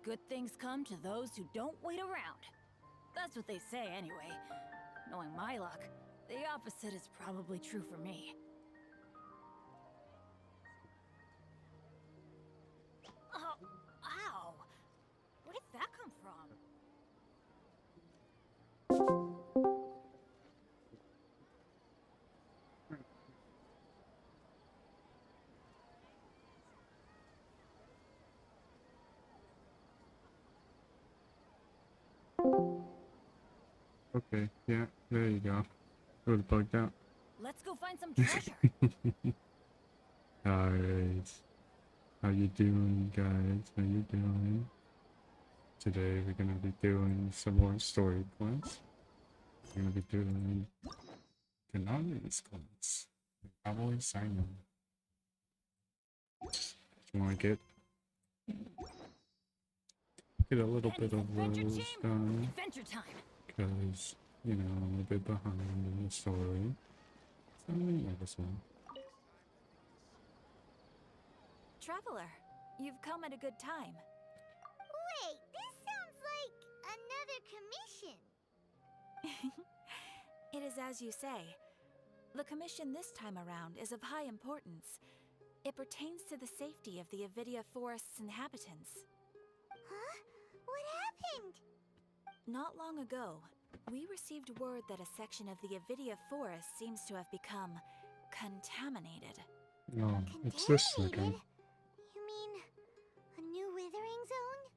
Good things come to those who don't wait around. That's what they say anyway. Knowing my luck, the opposite is probably true for me. Oh, ow! Where did that come from? Okay, yeah, there you go. It would have bugged out. Let's go find some treasure. Alright. How you doing, guys? How you doing? Today we're gonna be doing some more story quests. We're gonna be doing Konami's quests. Probably sign them. Just wanna get a little bit of those done. Adventure time. Because, you know, I'm a bit behind in the story. So yeah, this one. Traveler, you've come at a good time. Wait, this sounds like another commission. It is as you say. The commission this time around is of high importance. It pertains to the safety of the Avidia Forest's inhabitants. Huh? What happened? Not long ago, we received word that a section of the Avidia Forest seems to have become contaminated. Oh, it's this second. Contaminated? You mean a new withering zone?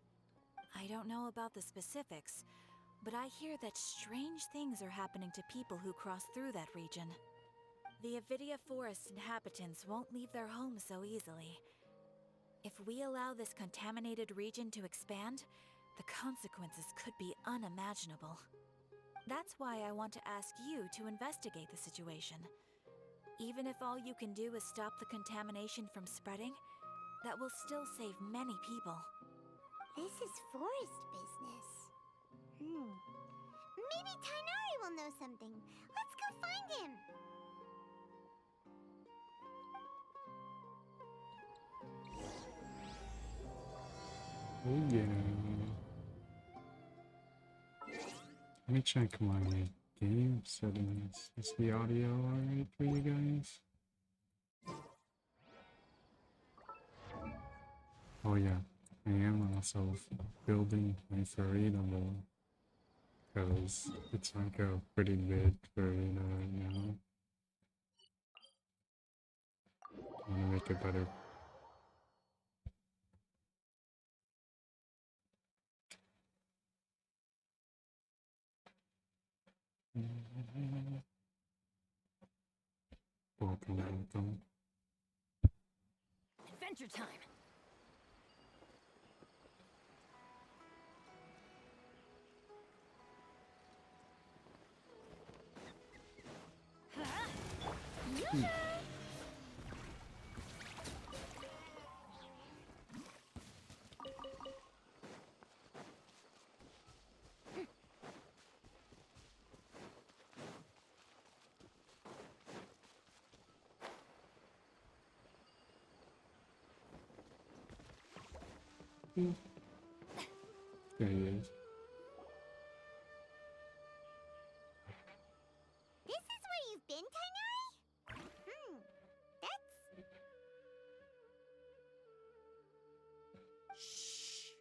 I don't know about the specifics, but I hear that strange things are happening to people who cross through that region. The Avidia Forest inhabitants won't leave their homes so easily. If we allow this contaminated region to expand, the consequences could be unimaginable. That's why I want to ask you to investigate the situation. Even if all you can do is stop the contamination from spreading, that will still save many people. This is forest business. Maybe Tainari will know something. Let's go find him. Oh yeah. Let me check my game settings. Is the audio alright for you guys? Oh yeah, I am also building my Farina wall. Because it's like a pretty mid Farina right now. I want to make it better. Welcome. Adventure time! There he is. This is where you've been, Tainari? That's... Shh!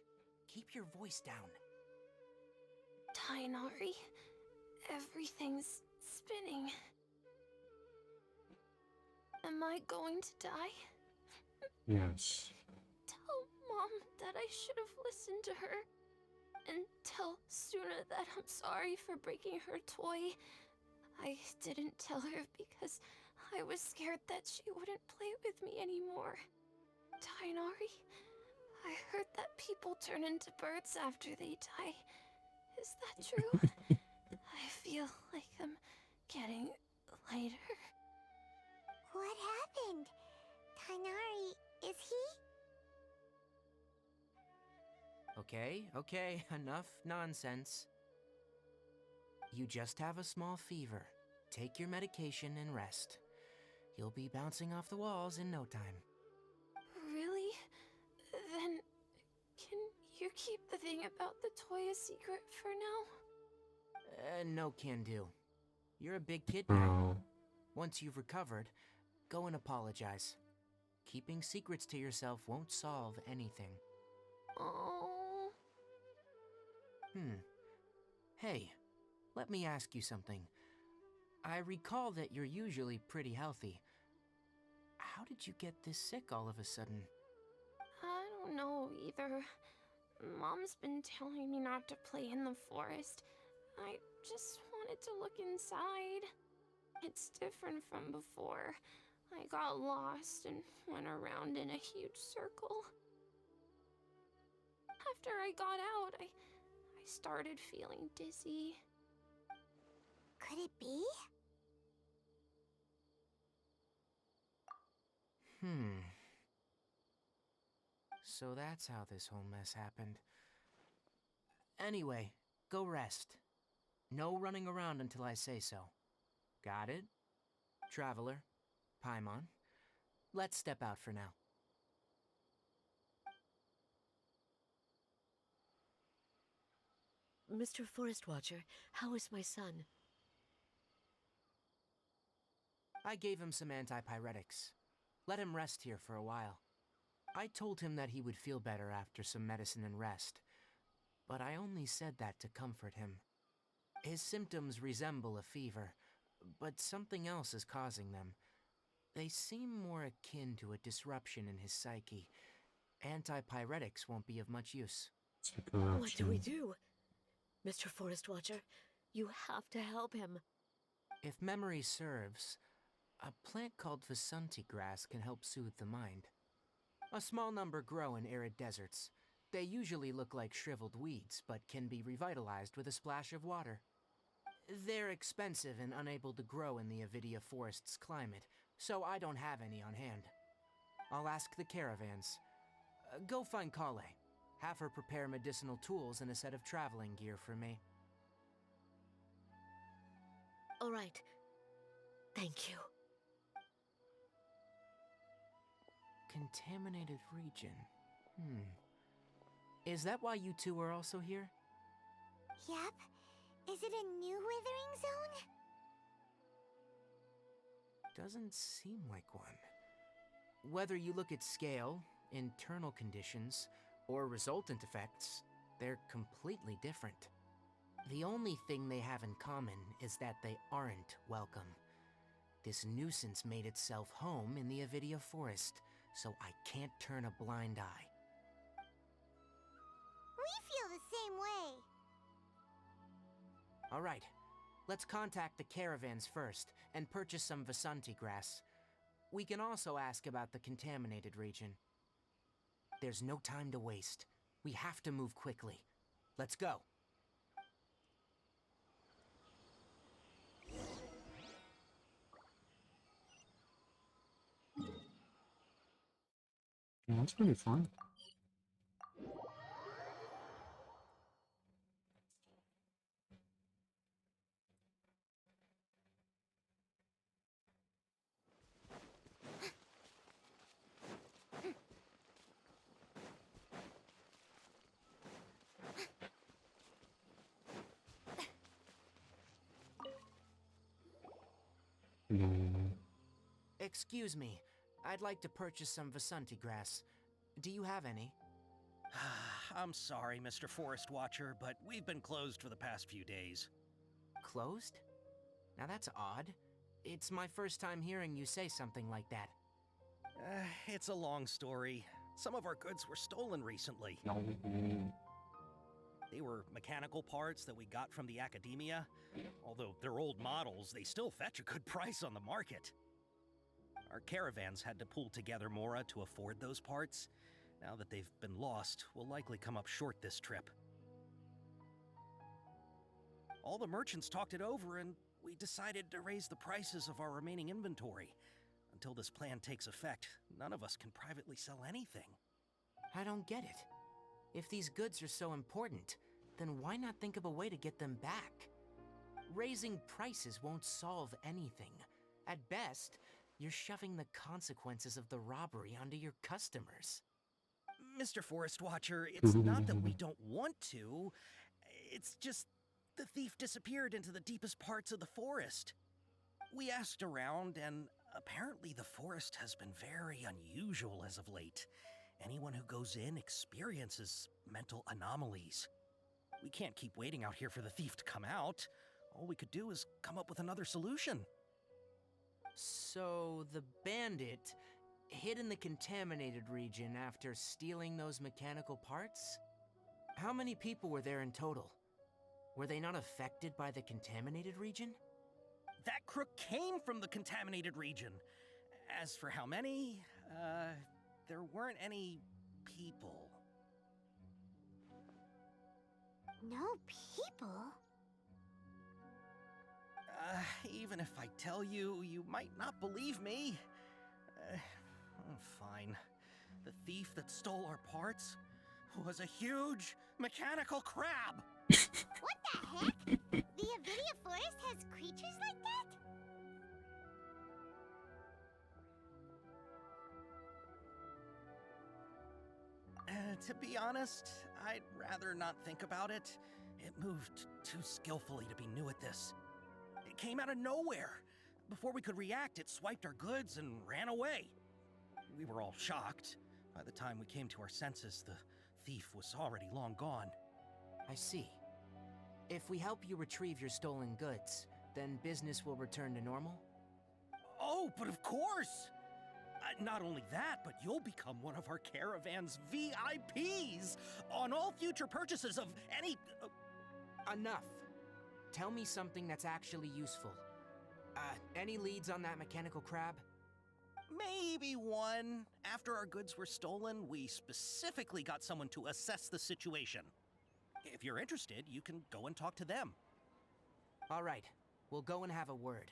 Keep your voice down. Tainari, everything's spinning. Am I going to die? Yes. Tell Mom that I should have listened to her. And tell Suna that I'm sorry for breaking her toy. I didn't tell her because I was scared that she wouldn't play with me anymore. Tainari, I heard that people turn into birds after they die. Is that true? I feel like I'm getting lighter. What happened? Tainari, is he? Okay, enough nonsense. You just have a small fever. Take your medication and rest. You'll be bouncing off the walls in no time. Really? Then, can you keep the thing about the toy a secret for now? No can do. You're a big kid now. Bro. Once you've recovered, go and apologize. Keeping secrets to yourself won't solve anything. Oh. Hey, let me ask you something. I recall that you're usually pretty healthy. How did you get this sick all of a sudden? I don't know either. Mom's been telling me not to play in the forest. I just wanted to look inside. It's different from before. I got lost and went around in a huge circle. After I got out, I started feeling dizzy. Could it be? So that's how this whole mess happened. Anyway, go rest. No running around until I say so. Got it? Traveler, Paimon, let's step out for now. Mr. Forest Watcher, how is my son? I gave him some antipyretics. Let him rest here for a while. I told him that he would feel better after some medicine and rest, but I only said that to comfort him. His symptoms resemble a fever, but something else is causing them. They seem more akin to a disruption in his psyche. Antipyretics won't be of much use. What do we do? Mr. Forest Watcher, you have to help him. If memory serves, a plant called Vasanti grass can help soothe the mind. A small number grow in arid deserts. They usually look like shriveled weeds, but can be revitalized with a splash of water. They're expensive and unable to grow in the Avidia forest's climate, so I don't have any on hand. I'll ask the caravans. Go find Kale. Have her prepare medicinal tools and a set of traveling gear for me. All right. Thank you. Contaminated region. Is that why you two are also here? Yep. Is it a new withering zone? Doesn't seem like one. Whether you look at scale, internal conditions, or resultant effects, they're completely different. The only thing they have in common is that they aren't welcome. This nuisance made itself home in the Avidia forest, so I can't turn a blind eye. We feel the same way. All right, let's contact the caravans first and purchase some Vasanti grass. We can also ask about the contaminated region. There's no time to waste. We have to move quickly. Let's go. Yeah, that's pretty fun. Excuse me, I'd like to purchase some Vasanti grass. Do you have any? I'm sorry, Mr. Forest Watcher, but we've been closed for the past few days. Closed? Now that's odd. It's my first time hearing you say something like that. It's a long story. Some of our goods were stolen recently. No. They were mechanical parts that we got from the academia. Although they're old models, they still fetch a good price on the market. Our caravans had to pull together Mora to afford those parts. Now that they've been lost, we'll likely come up short this trip. All the merchants talked it over, and we decided to raise the prices of our remaining inventory. Until this plan takes effect, none of us can privately sell anything. I don't get it. If these goods are so important, then why not think of a way to get them back? Raising prices won't solve anything. At best, you're shoving the consequences of the robbery onto your customers. Mr. Forest Watcher, it's not that we don't want to. It's just the thief disappeared into the deepest parts of the forest. We asked around, and apparently the forest has been very unusual as of late. Anyone who goes in experiences mental anomalies. We can't keep waiting out here for the thief to come out. All we could do is come up with another solution. So the bandit hid in the contaminated region after stealing those mechanical parts? How many people were there in total? Were they not affected by the contaminated region? That crook came from the contaminated region. As for how many, there weren't any people. No people? Even if I tell you, you might not believe me. Fine. The thief that stole our parts was a huge mechanical crab. What the heck? The Avidia Forest has creatures like that? To be honest, I'd rather not think about it. It moved too skillfully to be new at this. It came out of nowhere. Before we could react, it swiped our goods and ran away. We were all shocked. By the time we came to our senses, the thief was already long gone. I see. If we help you retrieve your stolen goods, then business will return to normal? Oh, but of course! Not only that, but you'll become one of our caravan's VIPs on all future purchases of any... Enough. Tell me something that's actually useful. Any leads on that mechanical crab? Maybe one. After our goods were stolen, we specifically got someone to assess the situation. If you're interested, you can go and talk to them. All right. We'll go and have a word.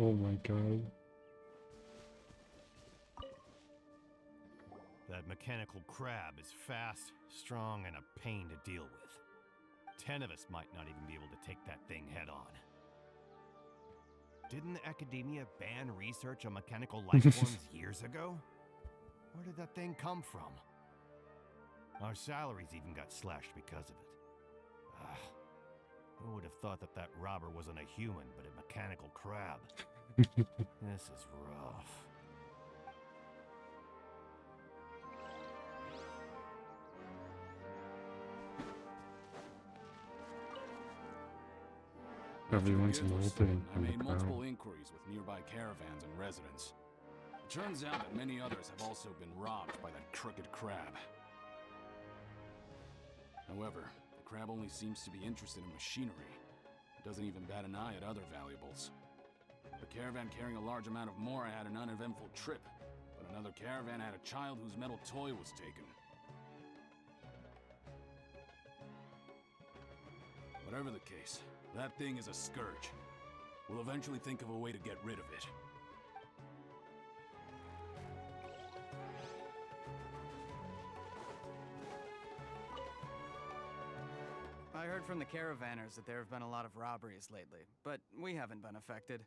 Oh my god. That mechanical crab is fast, strong, and a pain to deal with. 10 of us might not even be able to take that thing head on. Didn't the Academia ban research on mechanical life forms years ago? Where did that thing come from? Our salaries even got slashed because of it. Who would have thought that that robber wasn't a human, but a mechanical crab? This is rough. Everyone's molting I in the made multiple crowd. inquiries with nearby caravans and residents. It turns out that many others have also been robbed by that crooked crab. However, the crab only seems to be interested in machinery. It doesn't even bat an eye at other valuables. The caravan carrying a large amount of mora had an uneventful trip, but another caravan had a child whose metal toy was taken. Whatever the case, that thing is a scourge. We'll eventually think of a way to get rid of it. I heard from the caravanners that there have been a lot of robberies lately, but we haven't been affected.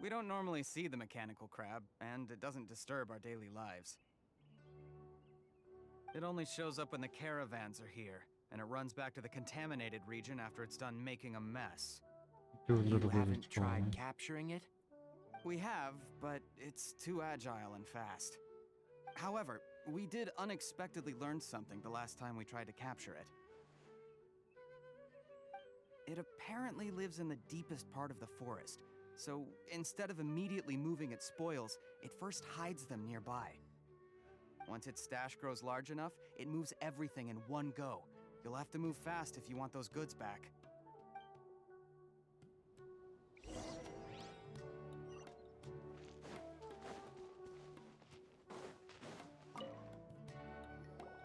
We don't normally see the mechanical crab, and it doesn't disturb our daily lives. It only shows up when the caravans are here, and it runs back to the contaminated region after it's done making a mess. Do a little You bit of haven't tried trolling. capturing it? We have, but it's too agile and fast. However, we did unexpectedly learn something the last time we tried to capture it. It apparently lives in the deepest part of the forest, so instead of immediately moving its spoils, it first hides them nearby. Once its stash grows large enough, it moves everything in one go. You'll have to move fast if you want those goods back.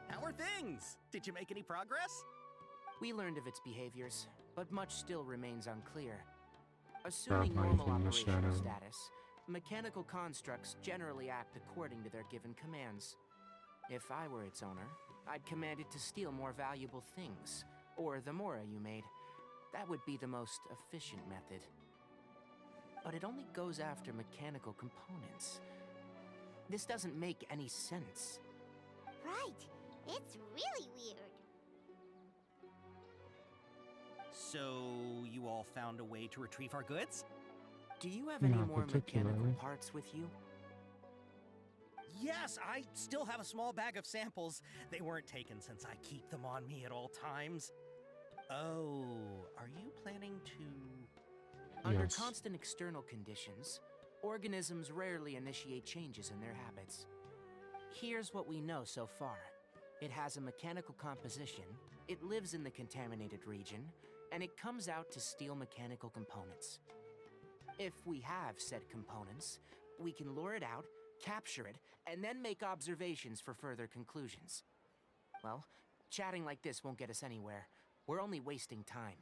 How are things? Did you make any progress? We learned of its behaviors, but much still remains unclear. Assuming might normal be in the operational shadow. status, mechanical constructs generally act according to their given commands. If I were its owner, I'd command it to steal more valuable things, or the mora you made, That would be the most efficient method. But it only goes after mechanical components. This doesn't make any sense. Right. It's really weird. So, you all found a way to retrieve our goods? Do you have any Not more mechanical particularly. parts with you? Yes, I still have a small bag of samples. They weren't taken since I keep them on me at all times. Oh, are you planning to... Under Yes. constant external conditions, organisms rarely initiate changes in their habits. Here's what we know so far. It has a mechanical composition, it lives in the contaminated region, and it comes out to steal mechanical components. If we have said components, we can lure it out, capture it, and then make observations for further conclusions. Well, chatting like this won't get us anywhere. We're only wasting time.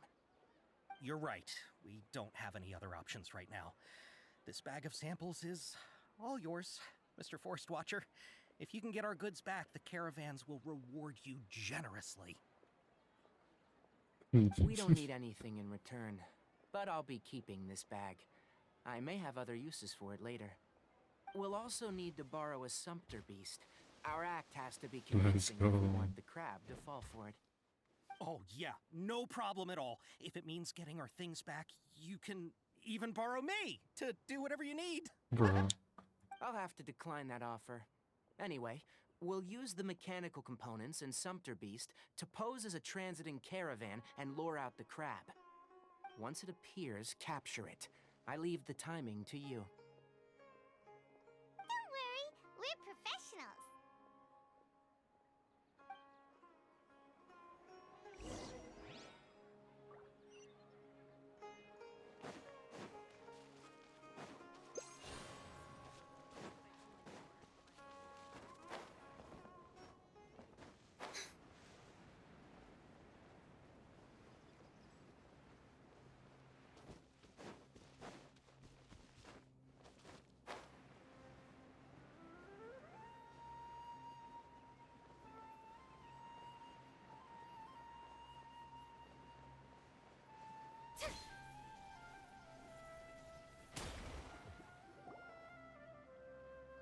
You're right. We don't have any other options right now. This bag of samples is all yours, Mr. Forest Watcher. If you can get our goods back, the caravans will reward you generously. We don't need anything in return, but I'll be keeping this bag. I may have other uses for it later. We'll also need to borrow a sumpter beast. Our act has to be convincing if we go. want the crab to fall for it. Oh, yeah, no problem at all. If it means getting our things back, you can even borrow me to do whatever you need. Bruh. I'll have to decline that offer. Anyway, we'll use the mechanical components and sumpter beast to pose as a transiting caravan and lure out the crab. Once it appears, capture it. I leave the timing to you. Don't worry, we're professionals.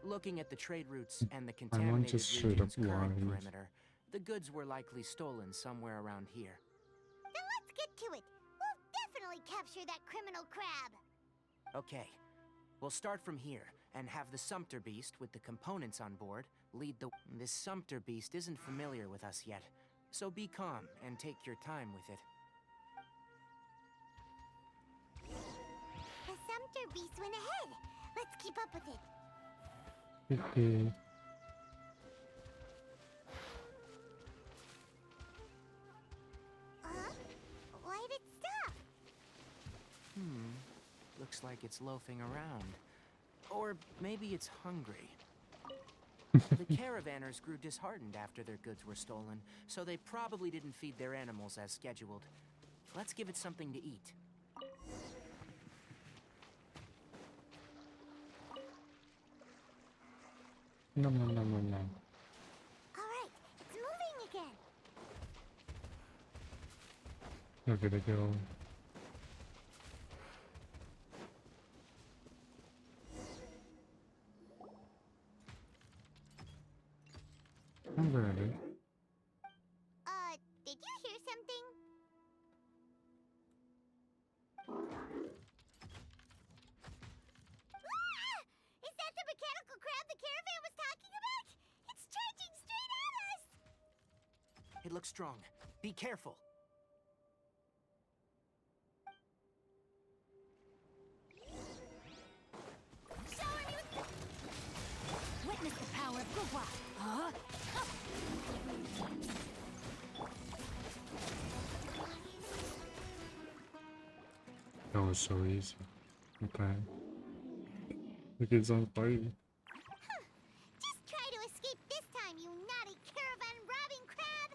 Looking at the trade routes and the I want contaminated just straight up region's current lies. perimeter, the goods were likely stolen somewhere around here. Then let's get to it. We'll definitely capture that criminal crab. Okay, we'll start from here and have the sumpter beast with the components on board lead the... This sumpter beast isn't familiar with us yet, so be calm and take your time with it. The sumpter beast went ahead. Let's keep up with it. Okay. Huh? Why'd it stop? Looks like it's loafing around. Or maybe it's hungry. The caravanners grew disheartened after their goods were stolen, so they probably didn't feed their animals as scheduled. Let's give it something to eat. No, no, no, no, no. All right, it's moving again. Look at it go. I'm ready. Did you hear something? Ah! Is that the mechanical crab the caravan was talking about? It's charging straight at us! It looks strong. Be careful. Witness the power of Gugwa. Huh? That was so easy. Okay. The kid's on fire. Just try to escape this time, you naughty caravan robbing crab!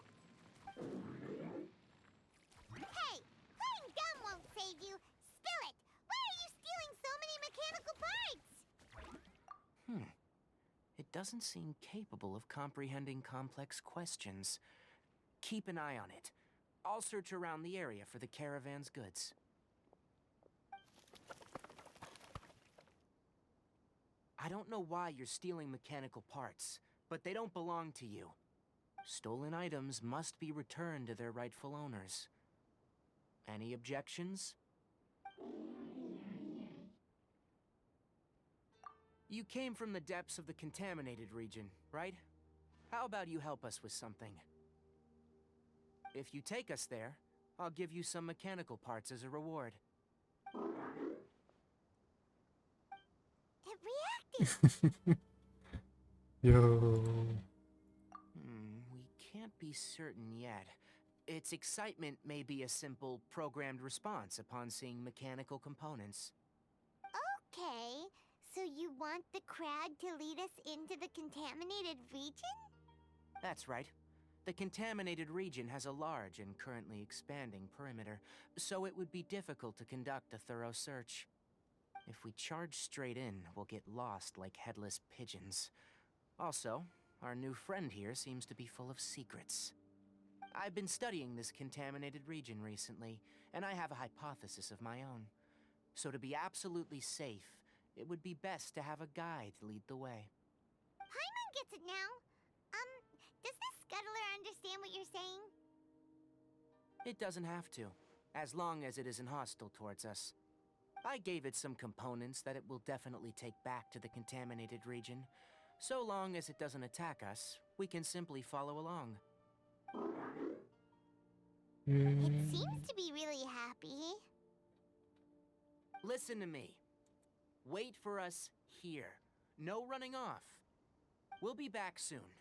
Hey, playing dumb won't save you. Spill it! Why are you stealing so many mechanical parts? It doesn't seem capable of comprehending complex questions. Keep an eye on it. I'll search around the area for the caravan's goods. I don't know why you're stealing mechanical parts, but they don't belong to you. Stolen items must be returned to their rightful owners. Any objections? You came from the depths of the contaminated region, right? How about you help us with something? If you take us there, I'll give you some mechanical parts as a reward. It reacted! Yo. We can't be certain yet. Its excitement may be a simple, programmed response upon seeing mechanical components. Okay, so you want the crab to lead us into the contaminated region? That's right. The contaminated region has a large and currently expanding perimeter, so it would be difficult to conduct a thorough search. If we charge straight in, we'll get lost like headless pigeons. Also, our new friend here seems to be full of secrets. I've been studying this contaminated region recently, and I have a hypothesis of my own. So to be absolutely safe, it would be best to have a guide lead the way. Paimon gets it now. Does the scuttler understand what you're saying? It doesn't have to, as long as it isn't hostile towards us. I gave it some components that it will definitely take back to the contaminated region. So long as it doesn't attack us, we can simply follow along. It seems to be really happy. Listen to me. Wait for us here. No running off. We'll be back soon.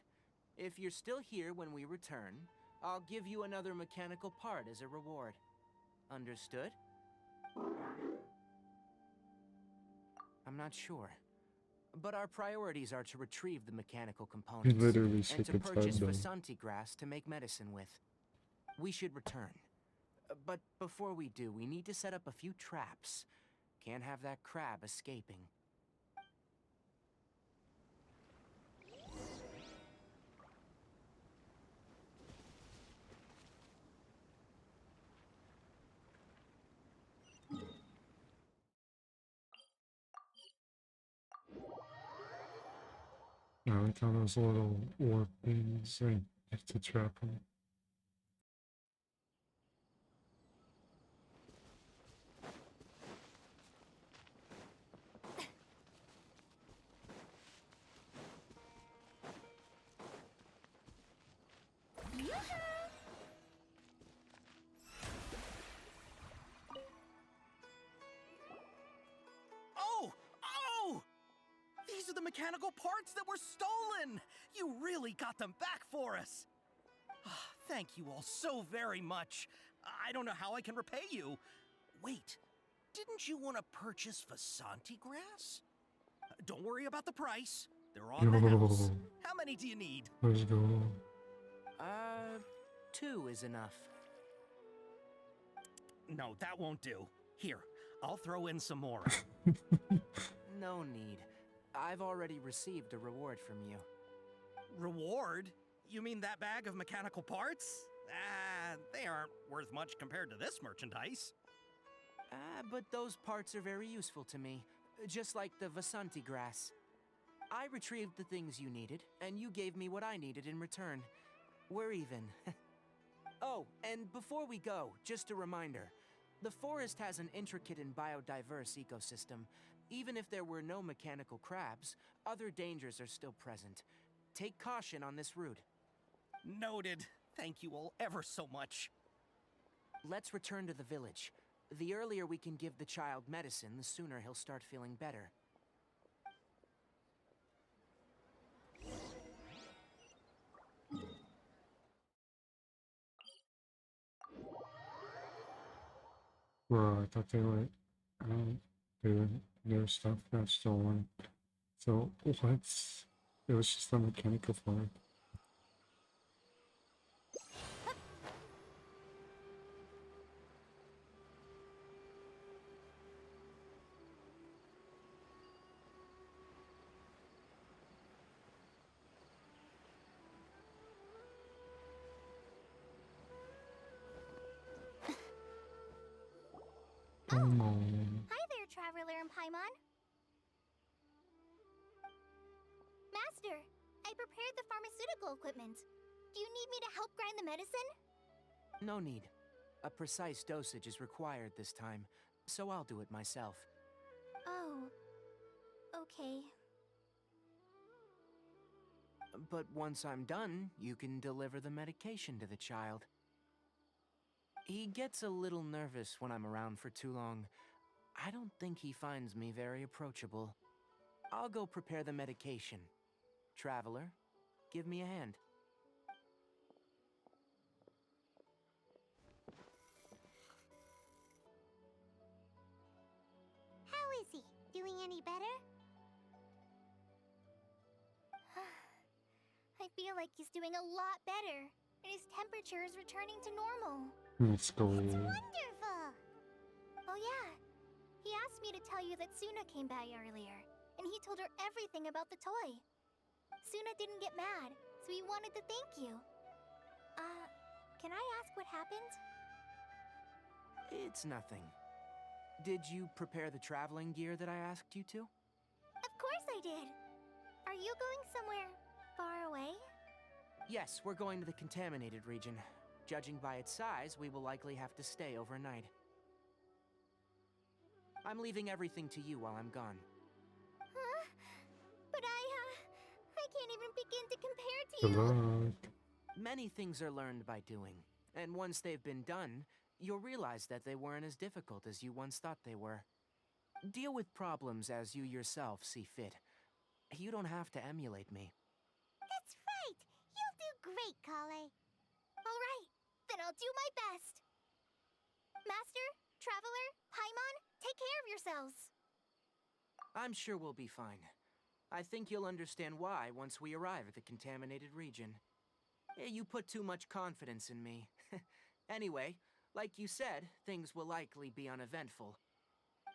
If you're still here when we return, I'll give you another mechanical part as a reward. Understood? I'm not sure. But our priorities are to retrieve the mechanical components literally and shook to its head purchase though. Vasanti grass to make medicine with. We should return. But before we do, we need to set up a few traps. Can't have that crab escaping. I like how those little warp things like to trap them. Oh! Oh! These are the mechanical parts that were stolen! You really got them back for us! Ah, thank you all so very much. I don't know how I can repay you. Wait, didn't you want to purchase Vasanti grass? Don't worry about the price. They're on the house. How many do you need? Let's go. 2 is enough. No, that won't do. Here, I'll throw in some more. No need. I've already received a reward from you. Reward? You mean that bag of mechanical parts? They aren't worth much compared to this merchandise. But those parts are very useful to me, just like the Vasanti grass. I retrieved the things you needed, and you gave me what I needed in return. We're even. Oh, and before we go, just a reminder. The forest has an intricate and biodiverse ecosystem. Even if there were no mechanical crabs, other dangers are still present. Take caution on this route. Noted. Thank you all ever so much. Let's return to the village. The earlier we can give the child medicine, the sooner he'll start feeling better. Bro, I thought they were their stuff got stolen. So what? It was just a mechanical part. Paimon. Hi there, Traveler and Paimon. Master, I prepared the pharmaceutical equipment. Do you need me to help grind the medicine? No need. A precise dosage is required this time, so I'll do it myself. Oh, okay. But once I'm done, you can deliver the medication to the child. He gets a little nervous when I'm around for too long. I don't think he finds me very approachable. I'll go prepare the medication. Traveler, give me a hand. How is he? Doing any better? I feel like he's doing a lot better, and his temperature is returning to normal. Let's go. It's wonderful! Oh yeah, he asked me to tell you that Suna came by earlier, and he told her everything about the toy. Suna didn't get mad, so he wanted to thank you. Can I ask what happened? It's nothing. Did you prepare the traveling gear that I asked you to? Of course I did! Are you going somewhere far away? Yes, we're going to the contaminated region. Judging by its size, we will likely have to stay overnight. I'm leaving everything to you while I'm gone. Huh? But I can't even begin to compare to Good you. luck. Many things are learned by doing, and once they've been done, you'll realize that they weren't as difficult as you once thought they were. Deal with problems as you yourself see fit. You don't have to emulate me. That's right! You'll do great, Kale. Alright, then I'll do my best. Master, Traveler, Paimon, take care of yourselves. I'm sure we'll be fine. I think you'll understand why once we arrive at the contaminated region. You put too much confidence in me. Anyway, like you said, things will likely be uneventful.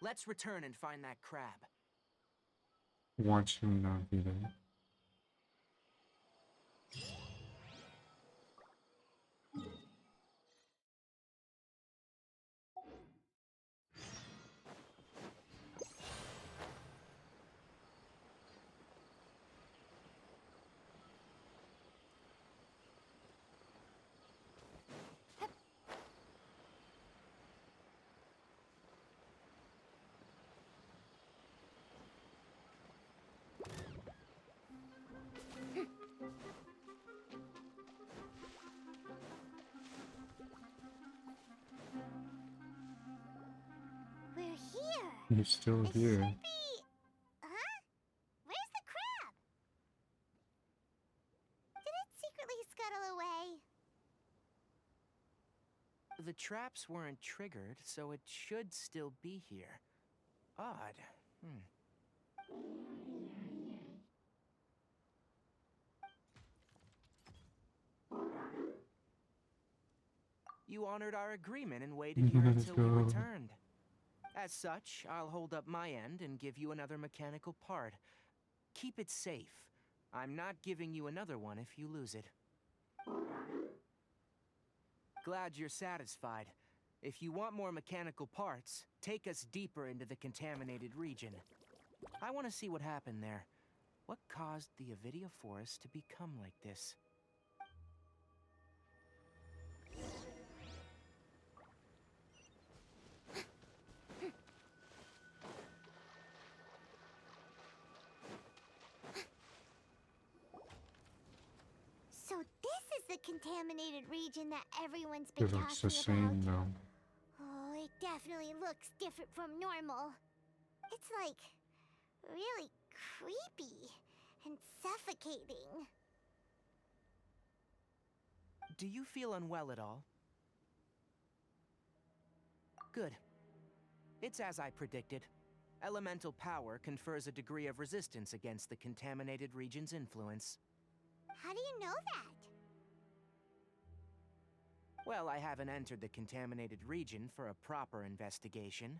Let's return and find that crab. Watch him not be there. We're here. He's still It here. should be... Huh? Where's the crab? Did it secretly scuttle away? The traps weren't triggered, so it should still be here. Odd. You honored our agreement and waited here Let's until we go. returned. As such, I'll hold up my end and give you another mechanical part. Keep it safe. I'm not giving you another one if you lose it. Glad you're satisfied. If you want more mechanical parts, take us deeper into the contaminated region. I want to see what happened there. What caused the Avidia forest to become like this? So this is the contaminated region that everyone's been It looks talking the same about. now. Oh, it definitely looks different from normal. It's like really creepy and suffocating. Do you feel unwell at all? Good. It's as I predicted. Elemental power confers a degree of resistance against the contaminated region's influence. How do you know that? Well, I haven't entered the contaminated region for a proper investigation,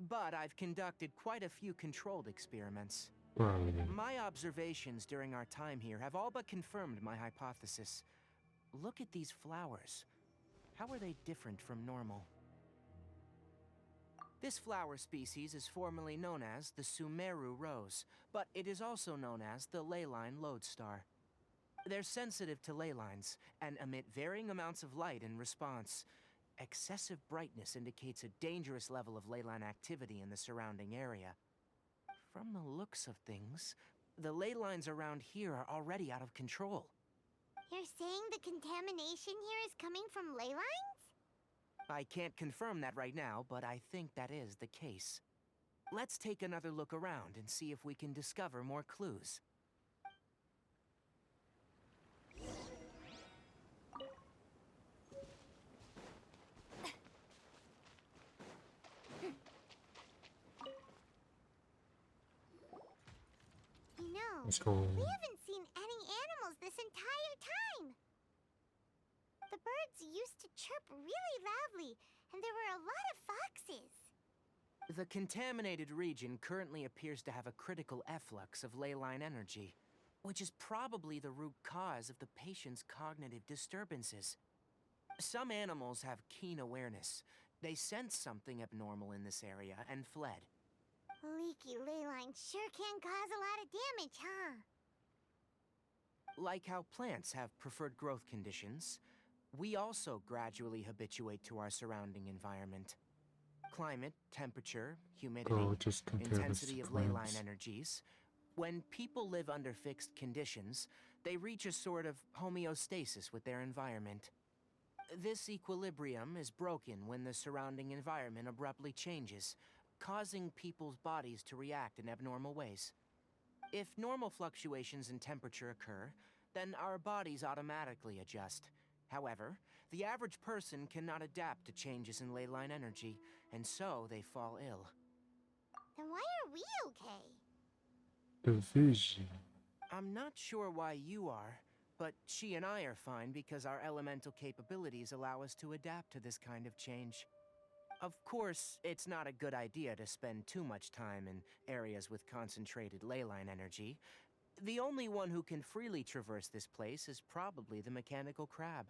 but I've conducted quite a few controlled experiments. Probably. My observations during our time here have all but confirmed my hypothesis. Look at these flowers. How are they different from normal? This flower species is formerly known as the Sumeru rose, but it is also known as the leyline lodestar. They're sensitive to ley lines and emit varying amounts of light in response. Excessive brightness indicates a dangerous level of leyline activity in the surrounding area. From the looks of things, the ley lines around here are already out of control. You're saying the contamination here is coming from ley lines? I can't confirm that right now, but I think that is the case. Let's take another look around and see if we can discover more clues. You know, Let's go. we haven't seen any animals this entire time. The birds used to chirp really loudly, and there were a lot of foxes. The contaminated region currently appears to have a critical efflux of leyline energy, which is probably the root cause of the patient's cognitive disturbances. Some animals have keen awareness. They sensed something abnormal in this area and fled. Leaky ley lines sure can cause a lot of damage, huh? Like how plants have preferred growth conditions, we also gradually habituate to our surrounding environment. Climate, temperature, humidity, Go just compare this intensity to of ley line plants. energies. When people live under fixed conditions, they reach a sort of homeostasis with their environment. This equilibrium is broken when the surrounding environment abruptly changes, causing people's bodies to react in abnormal ways. If normal fluctuations in temperature occur, then our bodies automatically adjust. However, the average person cannot adapt to changes in ley line energy, and so they fall ill. Then why are we okay? Division. I'm not sure why you are, but she and I are fine because our elemental capabilities allow us to adapt to this kind of change. Of course, it's not a good idea to spend too much time in areas with concentrated ley line energy. The only one who can freely traverse this place is probably the mechanical crab.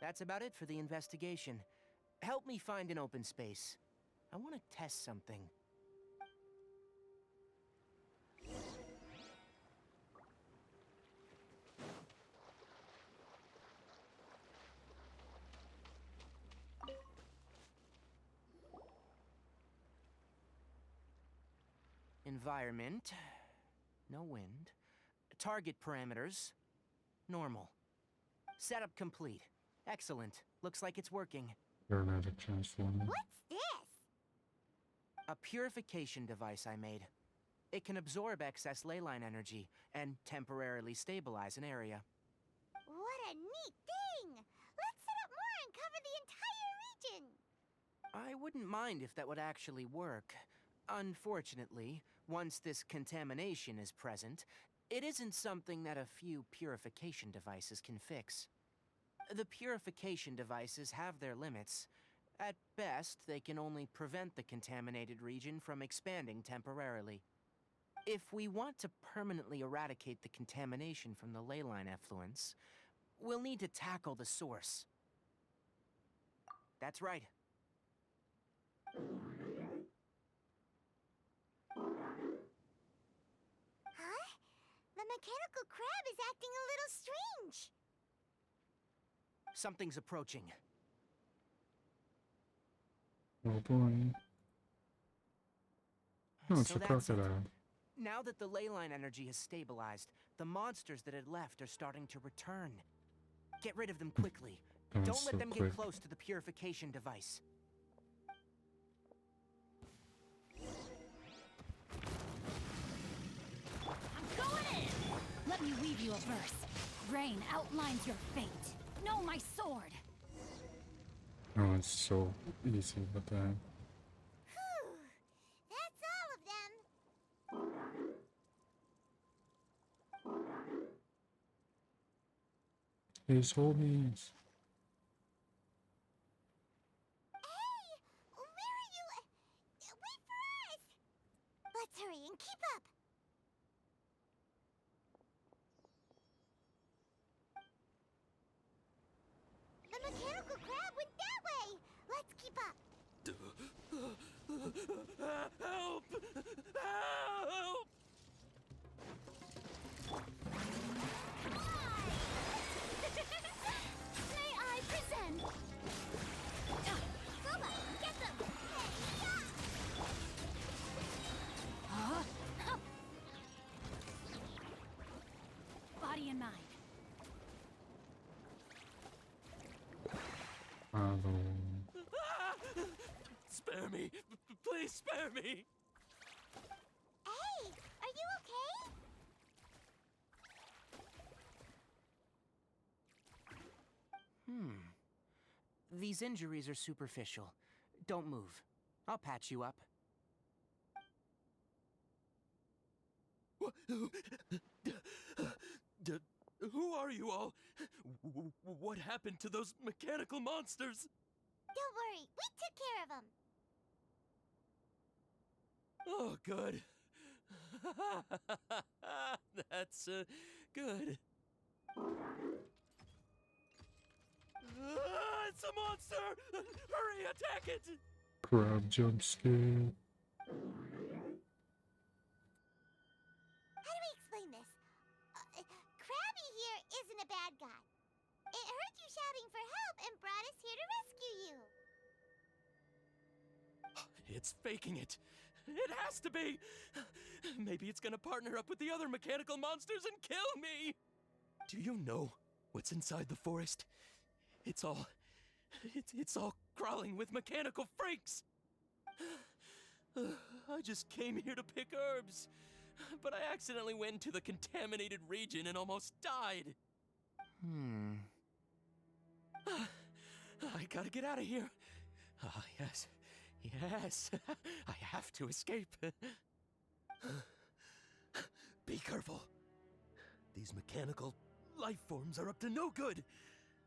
That's about it for the investigation. Help me find an open space. I want to test something. Environment. No wind. Target parameters. Normal. Setup complete. Excellent. Looks like it's working. Aromatic transformer. What's this? A purification device I made. It can absorb excess ley line energy and temporarily stabilize an area. What a neat thing! Let's set up more and cover the entire region! I wouldn't mind if that would actually work. Unfortunately, once this contamination is present, it isn't something that a few purification devices can fix. The purification devices have their limits. At best, they can only prevent the contaminated region from expanding temporarily. If we want to permanently eradicate the contamination from the ley line effluence, we'll need to tackle the source. That's right. Huh? The mechanical crab is acting a little strange. Something's approaching. Oh boy. No, it's So a that's it. crocodile. Now that the ley line energy has stabilized, the monsters that had left are starting to return. Get rid of them quickly. That was Don't let so them quick. get close to the purification device. I'm going in! Let me weave you a verse. Rain outlines your fate. Know my sword. Oh, it's so easy with that. Whew. That's all of them. His homies. Hey! Where are you? Wait for us! Let's hurry and keep up. The mechanical crab went that way! Let's keep up. Help! Help! May I present? Soba, get them! Huh? Body and mind. Spare me! Please spare me! Hey, are you okay? These injuries are superficial. Don't move. I'll patch you up. Who are you all? What happened to those mechanical monsters? Don't worry, we took care of them. Oh, good. That's good. It's a monster! Hurry, attack it! Crab jump scare. How do we explain this? Krabby here isn't a bad guy. It heard you shouting for help and brought us here to rescue you. It's faking it. It has to be. Maybe it's gonna partner up with the other mechanical monsters and kill me. Do you know what's inside the forest? It's all crawling with mechanical freaks. I just came here to pick herbs, but I accidentally went into the contaminated region and almost died. I gotta get out of here. Ah, yes. Yes. I have to escape. Be careful. These mechanical life forms are up to no good.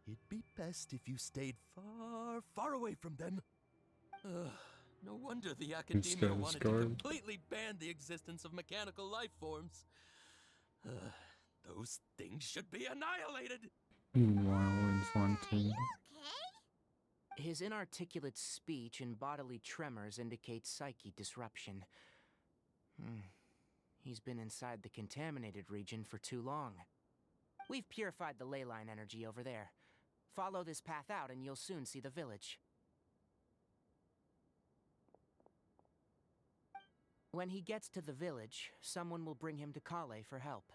It'd be best if you stayed far, far away from them. No wonder the Academia wanted to completely ban the existence of mechanical life forms. Those things should be annihilated. Meanwhile, in Fontaine. Okay? His inarticulate speech and bodily tremors indicate psyche disruption. He's been inside the contaminated region for too long. We've purified the ley line energy over there. Follow this path out and you'll soon see the village. When he gets to the village, someone will bring him to Kale for help.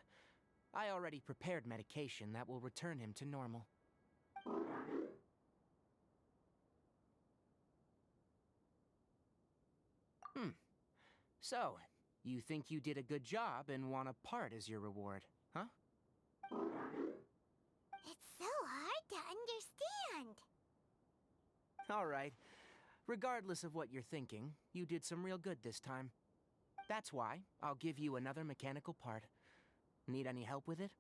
I already prepared medication that will return him to normal. So, you think you did a good job and want a part as your reward, huh? It's so hard to understand. Alright. Regardless of what you're thinking, you did some real good this time. That's why I'll give you another mechanical part. Need any help with it?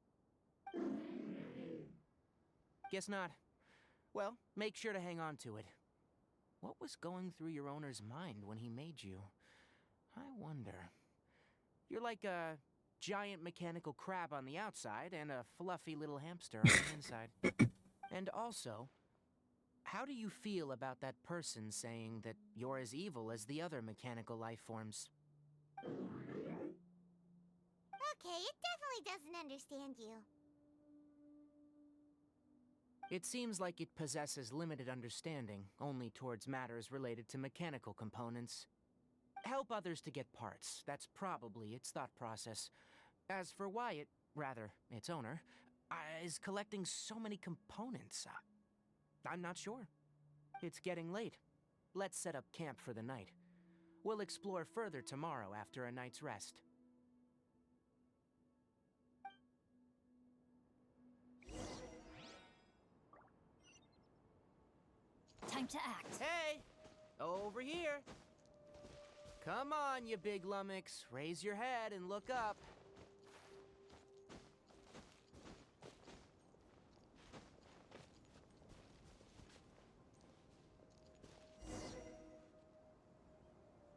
Guess not. Well, make sure to hang on to it. What was going through your owner's mind when he made you? I wonder. You're like a giant mechanical crab on the outside and a fluffy little hamster on the inside. And also, how do you feel about that person saying that you're as evil as the other mechanical life forms? Okay, it definitely doesn't understand you. It seems like it possesses limited understanding, only towards matters related to mechanical components. Help others to get parts, that's probably its thought process. As for why it, rather, its owner, is collecting so many components, I'm not sure. It's getting late. Let's set up camp for the night. We'll explore further tomorrow after a night's rest. Time to act. Hey! Over here! Come on, you big lummox. Raise your head and look up.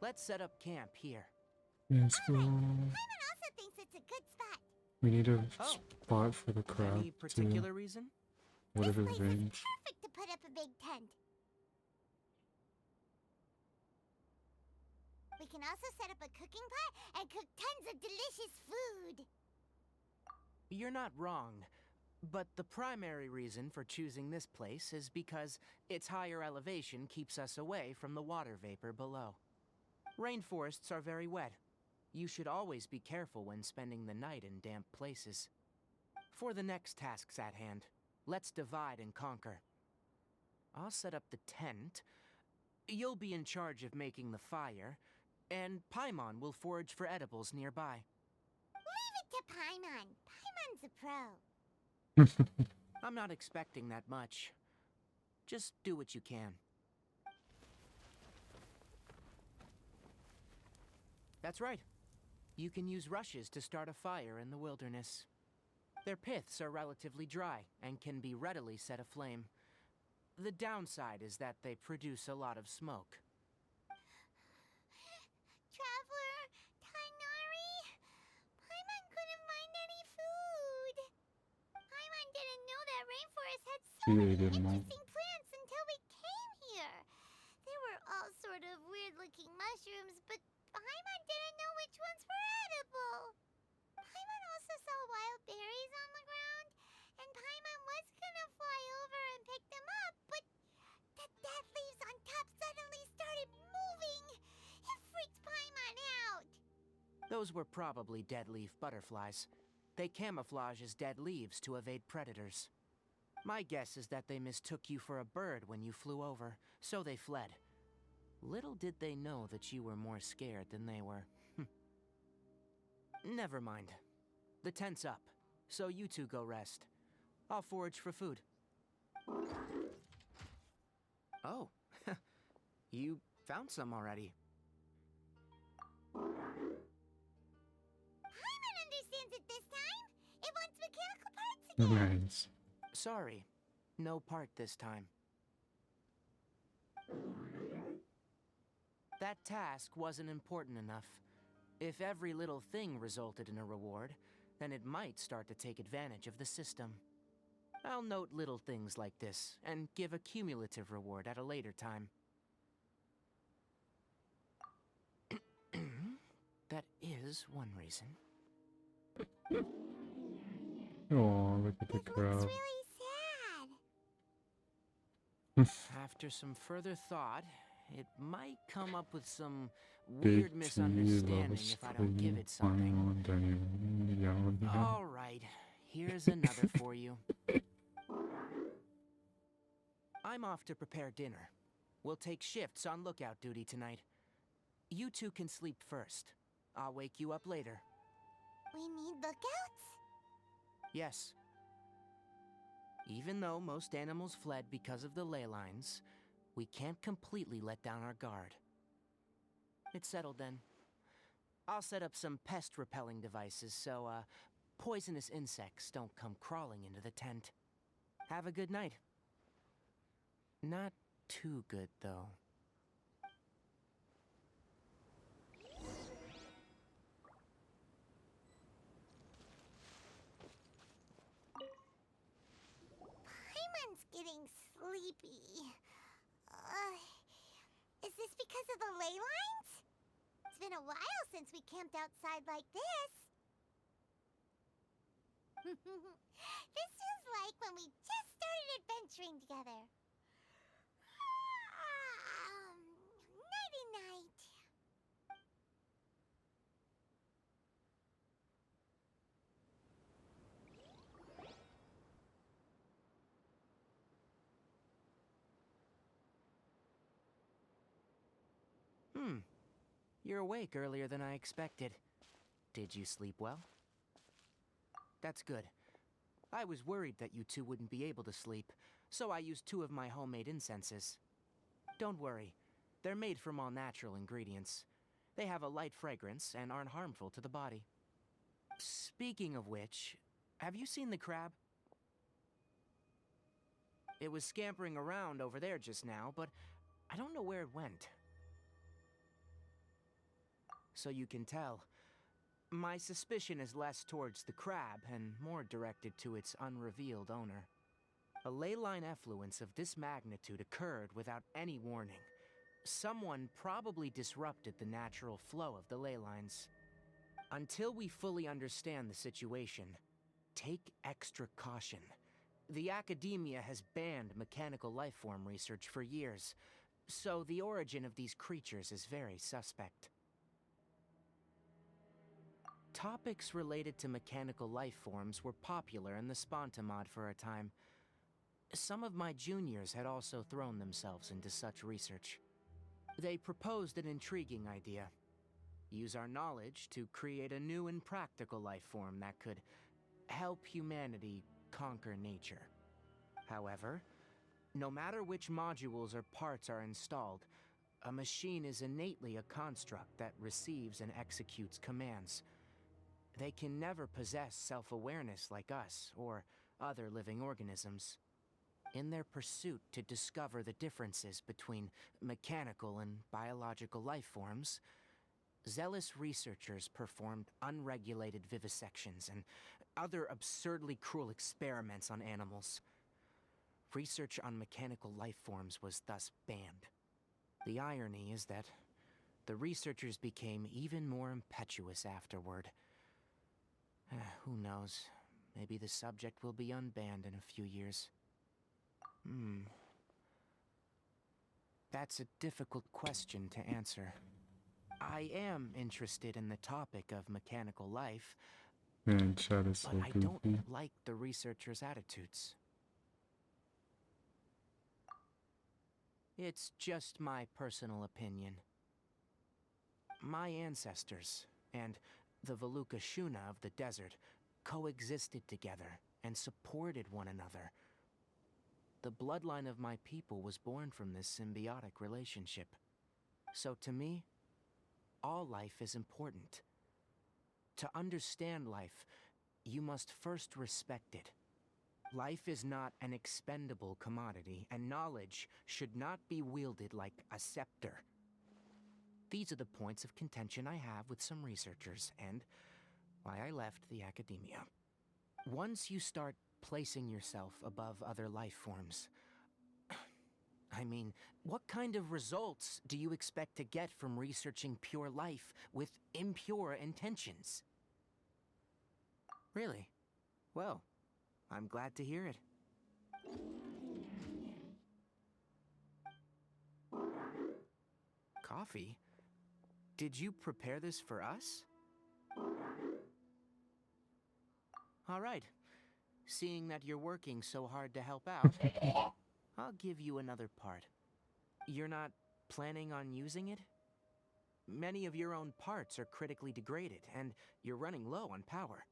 Let's set up camp here. Let's go. Paimon also thinks it's a good spot. We need a Oh. spot for the crab Any particular reason? Whatever This place is range. perfect to put up a big tent. can also set up a cooking pot and cook tons of delicious food. You're not wrong, but the primary reason for choosing this place is because its higher elevation keeps us away from the water vapor below. Rainforests are very wet. You should always be careful when spending the night in damp places. For the next tasks at hand, let's divide and conquer. I'll set up the tent. You'll be in charge of making the fire, and Paimon will forage for edibles nearby. Leave it to Paimon. Paimon's a pro. I'm not expecting that much. Just do what you can. That's right. You can use rushes to start a fire in the wilderness. Their piths are relatively dry and can be readily set aflame. The downside is that they produce a lot of smoke. Traveler, Tainari, Paimon couldn't find any food. Paimon didn't know that rainforest had so She many ate them all. interesting plants until we came here. There were all sort of weird-looking mushrooms, but Paimon didn't know which ones were edible. Paimon also saw wild berries on the ground, and Paimon was gonna fly over and pick them up, but the dead leaves on top suddenly started moving. It freaked Paimon out. Those were probably dead leaf butterflies. They camouflage as dead leaves to evade predators. My guess is that they mistook you for a bird when you flew over, so they fled. Little did they know that you were more scared than they were. Never mind. The tent's up, so you two go rest. I'll forage for food. Oh, you found some already. Paimon understands it this time. It wants mechanical parts again. Nice. Sorry, no part this time. That task wasn't important enough. If every little thing resulted in a reward, then it might start to take advantage of the system. I'll note little things like this, and give a cumulative reward at a later time. That is one reason. Oh, look at the It looks crowd. really sad. After some further thought, it might come up with some Big weird T misunderstanding loves if I don't give it something. All right, here's another for you. I'm off to prepare dinner. We'll take shifts on lookout duty tonight. You two can sleep first. I'll wake you up later. We need lookouts? Yes. Even though most animals fled because of the ley lines, we can't completely let down our guard. It's settled then. I'll set up some pest-repelling devices so, poisonous insects don't come crawling into the tent. Have a good night. Not too good, though. Paimon's getting sleepy. Is this because of the ley lines? It's been a while since we camped outside like this. This feels like when we just started adventuring together. Nighty-night. You're awake earlier than I expected. Did you sleep well? That's good. I was worried that you two wouldn't be able to sleep, so I used 2 of my homemade incenses. Don't worry, they're made from all natural ingredients. They have a light fragrance and aren't harmful to the body. Speaking of which, have you seen the crab? It was scampering around over there just now, but I don't know where it went. So you can tell, my suspicion is less towards the crab and more directed to its unrevealed owner. A ley line effluence of this magnitude occurred without any warning. Someone probably disrupted the natural flow of the ley lines. Until we fully understand the situation, take extra caution. The academia has banned mechanical lifeform research for years, so the origin of these creatures is very suspect. Topics related to mechanical lifeforms were popular in the Sponta mod for a time. Some of my juniors had also thrown themselves into such research. They proposed an intriguing idea. Use our knowledge to create a new and practical life form that could help humanity conquer nature. However, no matter which modules or parts are installed, a machine is innately a construct that receives and executes commands. They can never possess self-awareness like us or other living organisms. In their pursuit to discover the differences between mechanical and biological life forms, zealous researchers performed unregulated vivisections and other absurdly cruel experiments on animals. Research on mechanical life forms was thus banned. The irony is that the researchers became even more impetuous afterward. Who knows? Maybe the subject will be unbanned in a few years. That's a difficult question to answer. I am interested in the topic of mechanical life, Man, chat is so but I goofy. don't like the researchers' attitudes. It's just my personal opinion. My ancestors and the Veluca Shuna of the desert coexisted together and supported one another. The bloodline of my people was born from this symbiotic relationship. So to me, all life is important. To understand life, you must first respect it. Life is not an expendable commodity, and knowledge should not be wielded like a scepter. These are the points of contention I have with some researchers, and why I left the academia. Once you start placing yourself above other life forms, I mean, what kind of results do you expect to get from researching pure life with impure intentions? Really? Well, I'm glad to hear it. Coffee? Did you prepare this for us? All right. Seeing that you're working so hard to help out, I'll give you another part. You're not planning on using it? Many of your own parts are critically degraded, and you're running low on power.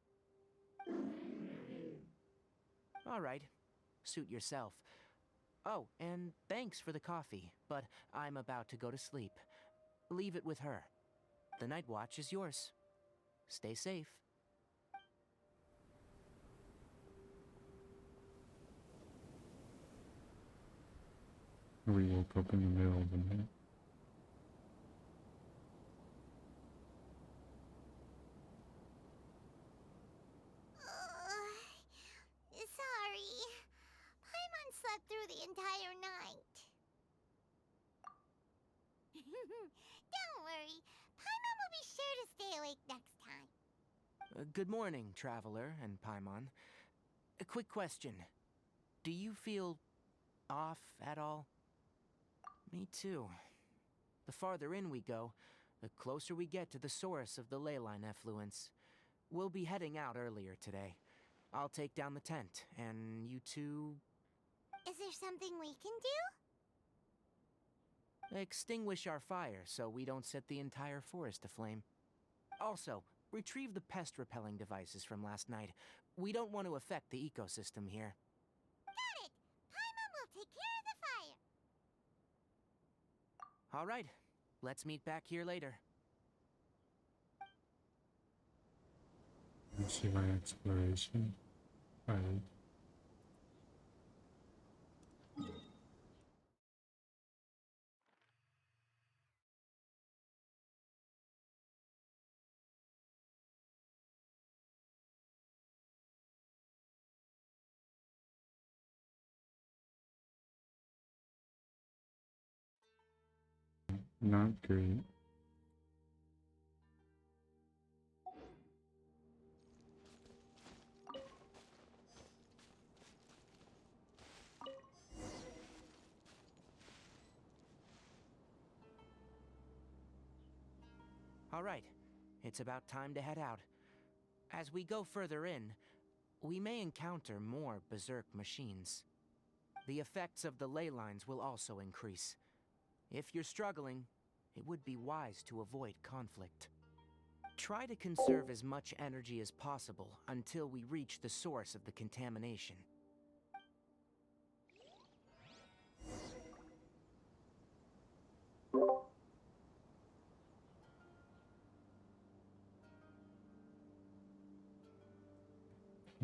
All right. Suit yourself. Oh, and thanks for the coffee, but I'm about to go to sleep. Leave it with her. The night watch is yours. Stay safe. We woke up in the middle of the night. Sorry. Paimon slept through the entire night. Don't worry. Paimon will be sure to stay awake next time. Good morning, Traveler and Paimon. A quick question. Do you feel off at all? Me too. The farther in we go, the closer we get to the source of the ley line effluence. We'll be heading out earlier today. I'll take down the tent, and you two... Is there something we can do? extinguish our fire so we don't set the entire forest aflame. Also, retrieve the pest-repelling devices from last night. We don't want to affect the ecosystem here. Got it! Paimon will take care of the fire. All right, let's meet back here later. Let's see my exploration. Alright. Not great. All right, it's about time to head out. As we go further in, we may encounter more berserk machines. The effects of the ley lines will also increase. If you're struggling, it would be wise to avoid conflict. Try to conserve as much energy as possible until we reach the source of the contamination.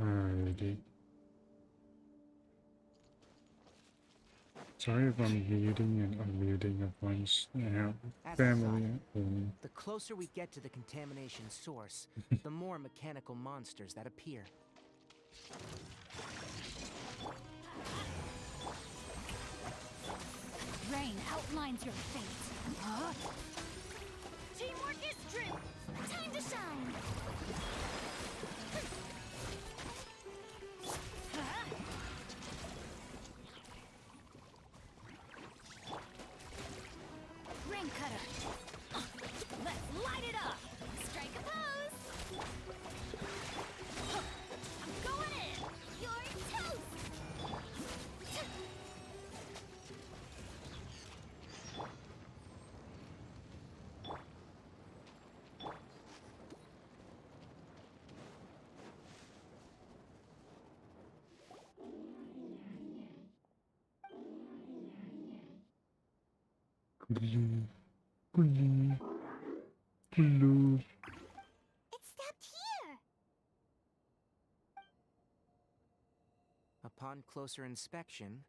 Alrighty. Sorry if I'm muting and unmuting a bunch. I have As I family thought, at home. the closer we get to the contamination source, the more mechanical monsters that appear. Rain outlines your fate. Huh? Teamwork is true. Time to shine. Rain cutter. Let's light it up. Strike a pose. I'm going in. You're toast. Glue, glue, glue. It stepped here. Upon closer inspection,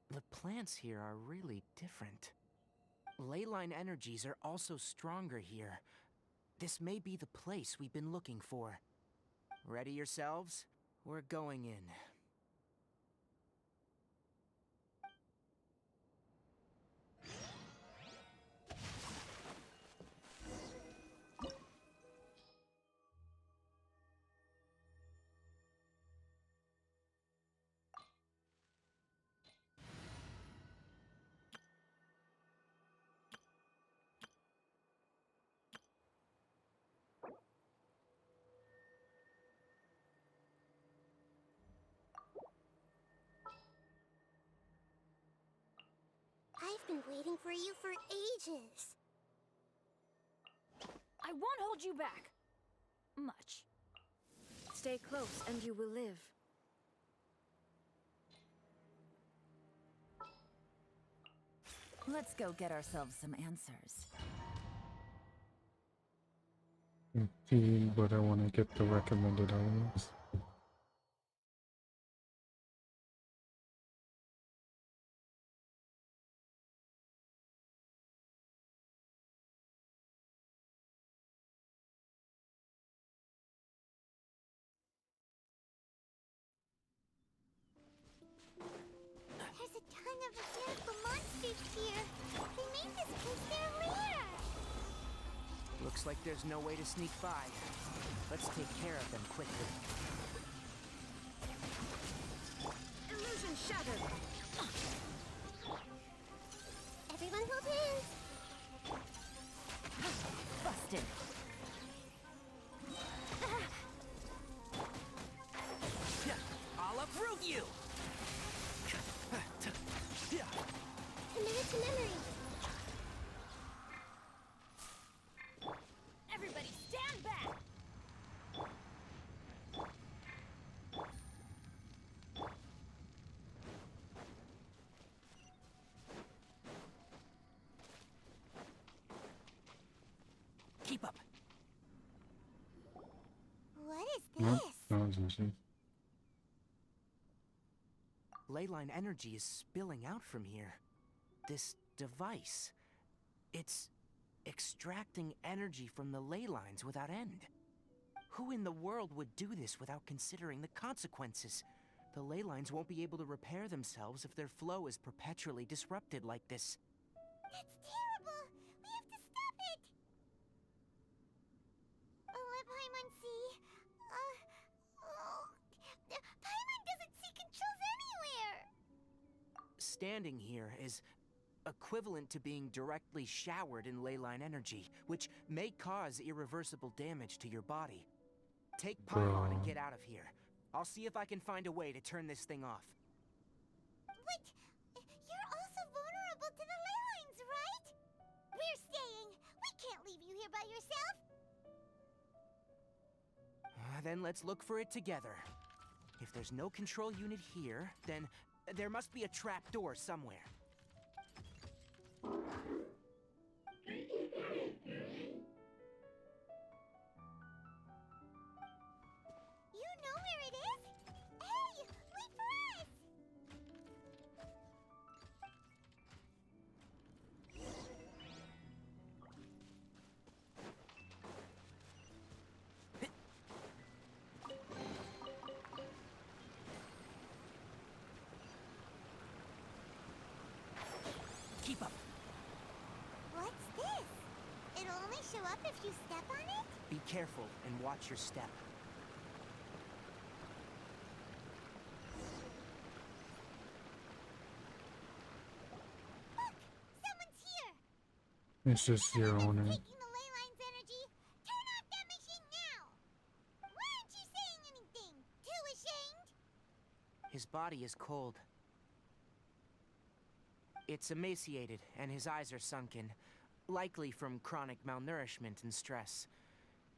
the plants here are really different. Leyline energies are also stronger here. This may be the place we've been looking for. Ready yourselves? We're going in. I've been waiting for you for ages. I won't hold you back. Much. Stay close and you will live. Let's go get ourselves some answers. Indeed, but I want to get the recommended items. There's a ton of mechanical monsters here. They made this place their lair. Looks like there's no way to sneak by. Let's take care of them quickly. Illusion shattered. Everyone hold hands. Busted. I'll uproot you! Commit to memory. Everybody stand back. Keep up. What is Nope, this? that was easy. Leyline energy is spilling out from here. This device. It's extracting energy from the ley lines without end. Who in the world would do this without considering the consequences? The ley lines won't be able to repair themselves if their flow is perpetually disrupted like this. That's terrible. We have Paimon see? Paimon doesn't see controls anywhere! Standing here is equivalent to being directly showered in ley line energy, which may cause irreversible damage to your body. Take Paimon and Bro. get out of here. I'll see if I can find a way to turn this thing off. But you're also vulnerable to the ley lines, right? We're staying. We can't leave you here by yourself. Then let's look for it together. If there's no control unit here, then there must be a trap door somewhere. You know where it is? Hey, wait for us! Keep up. What's this? It'll only show up if you step on it? Be careful and watch your step. Look! Someone's here! This is your owner. Taking the ley line's energy. Turn off that machine now! Why aren't you saying anything? Too ashamed? His body is cold. It's emaciated, and his eyes are sunken, likely from chronic malnourishment and stress.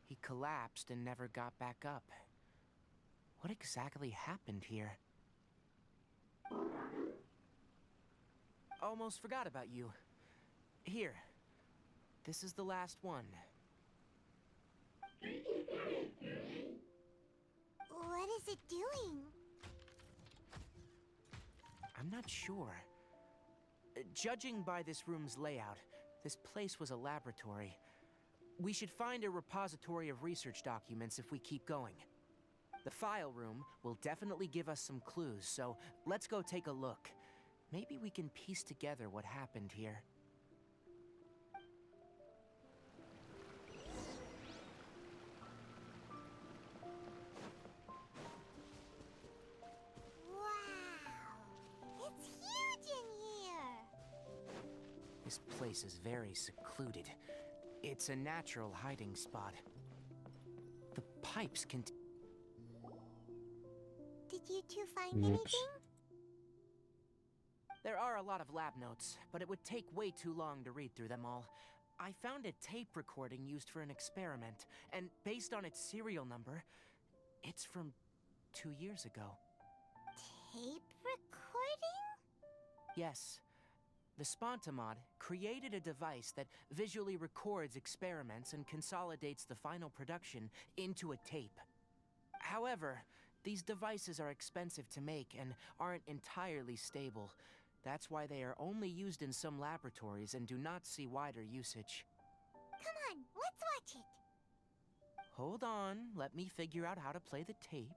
He collapsed and never got back up. What exactly happened here? Almost forgot about you. Here. This is the last one. What is it doing? I'm not sure. Judging by this room's layout, this place was a laboratory. We should find a repository of research documents if we keep going. The file room will definitely give us some clues, so let's go take a look. Maybe we can piece together what happened here. Wow! It's huge in here! This place is very secluded. It's a natural hiding spot. The pipes can... Did you two find Oops. anything? There are a lot of lab notes, but it would take way too long to read through them all. I found a tape recording used for an experiment, and based on its serial number, it's from 2 years ago. Tape recording? Yes. The Spontamod created a device that visually records experiments and consolidates the final production into a tape. However, these devices are expensive to make and aren't entirely stable. That's why they are only used in some laboratories and do not see wider usage. Come on, let's watch it. Hold on, let me figure out how to play the tape.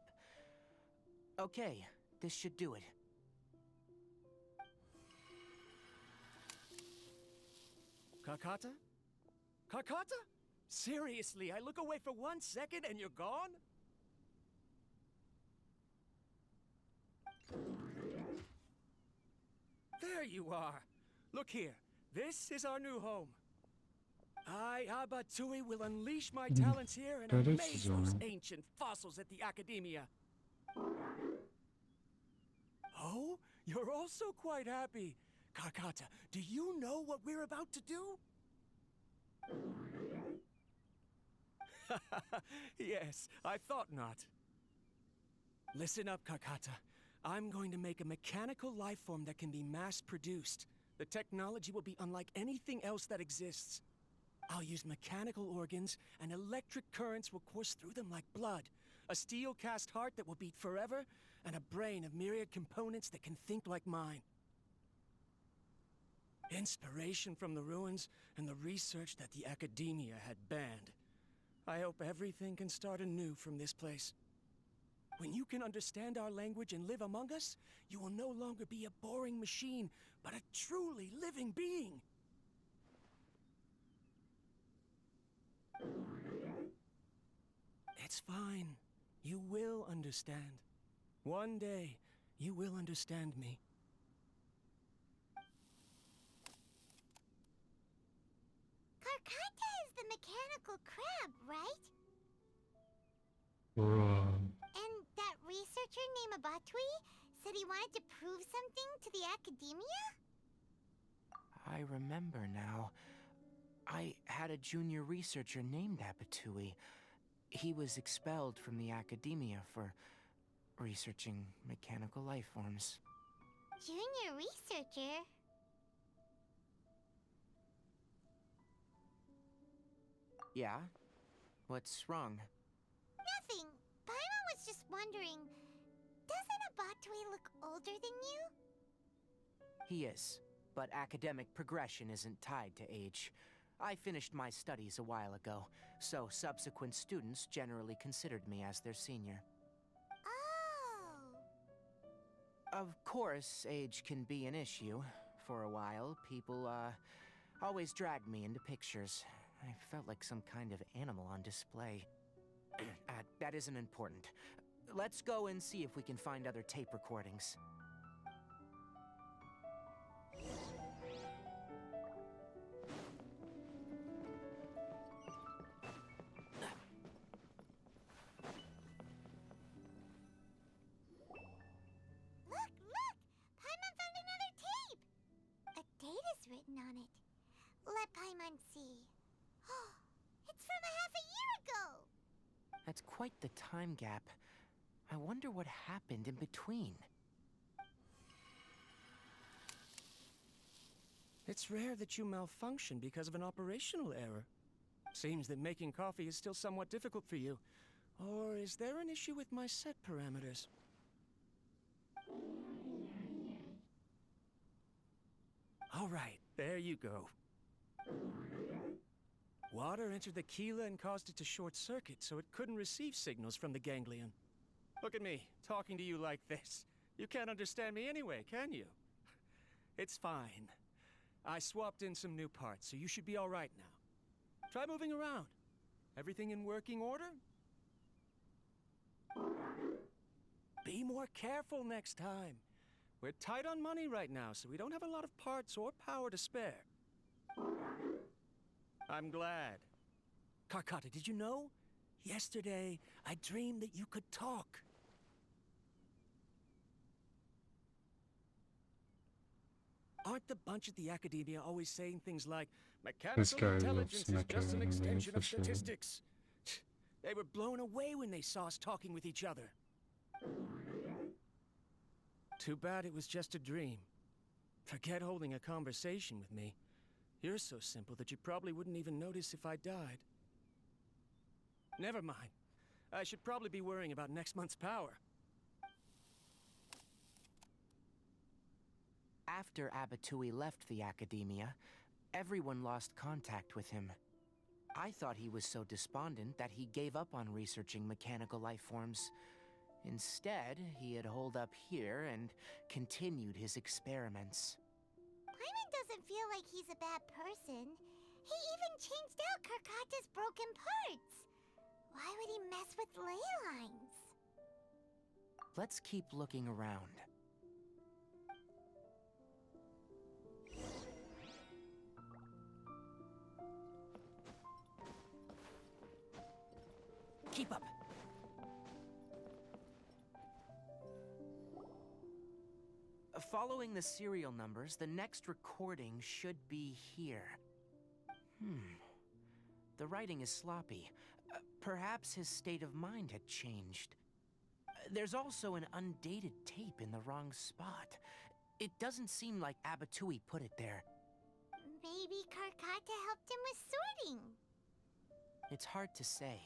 Okay, this should do it. Kakata? Kakata? Seriously, I look away for 1 second and you're gone? There you are. Look here. This is our new home. I, Abatsui, will unleash my talents here and That is amaze his those own. ancient fossils at the Academia. Oh, you're also quite happy. Kakata, do you know what we're about to do? Yes, I thought not. Listen up, Kakata. I'm going to make a mechanical life form that can be mass-produced. The technology will be unlike anything else that exists. I'll use mechanical organs, and electric currents will course through them like blood. A steel-cast heart that will beat forever, and a brain of myriad components that can think like mine. Inspiration from the ruins and the research that the Academia had banned. I hope everything can start anew from this place. When you can understand our language and live among us, you will no longer be a boring machine, but a truly living being. It's fine. You will understand. One day, you will understand me. Karkata is the mechanical crab, right? Bruh. And that researcher named Abatui said he wanted to prove something to the academia? I remember now. I had a junior researcher named Abatui. He was expelled from the academia for researching mechanical life forms. Junior researcher? Yeah? What's wrong? Nothing. Paimon was just wondering, doesn't Abatui look older than you? He is, but academic progression isn't tied to age. I finished my studies a while ago, so subsequent students generally considered me as their senior. Oh. Of course, age can be an issue. For a while, people, always dragged me into pictures. I felt like some kind of animal on display. That isn't important. Let's go and see if we can find other tape recordings. Look! Paimon found another tape! A date is written on it. Let Paimon see. It's from a half a year ago! That's quite the time gap. I wonder what happened in between. It's rare that you malfunction because of an operational error. Seems that making coffee is still somewhat difficult for you. Or is there an issue with my set parameters? All right, there you go. Water entered the chela and caused it to short circuit, so it couldn't receive signals from the ganglion. Look at me, talking to you like this. You can't understand me anyway, can you? It's fine. I swapped in some new parts, so you should be all right now. Try moving around. Everything in working order? Be more careful next time. We're tight on money right now, so we don't have a lot of parts or power to spare. I'm glad. Karkata, did you know? Yesterday, I dreamed that you could talk. Aren't the bunch at the academia always saying things like, This mechanical guy intelligence looks is just an mechanized extension for of sure. statistics? They were blown away when they saw us talking with each other. Too bad it was just a dream. Forget holding a conversation with me. You're so simple that you probably wouldn't even notice if I died. Never mind. I should probably be worrying about next month's power. After Abatui left the academia, everyone lost contact with him. I thought he was so despondent that he gave up on researching mechanical life forms. Instead, he had holed up here and continued his experiments. Paimon doesn't feel like he's a bad person. He even changed out Karkata's broken parts. Why would he mess with ley lines? Let's keep looking around. Keep up. Following the serial numbers, the next recording should be here. The writing is sloppy. Perhaps his state of mind had changed. There's also an undated tape in the wrong spot. It doesn't seem like Abatui put it there. Maybe Karkata helped him with sorting. It's hard to say.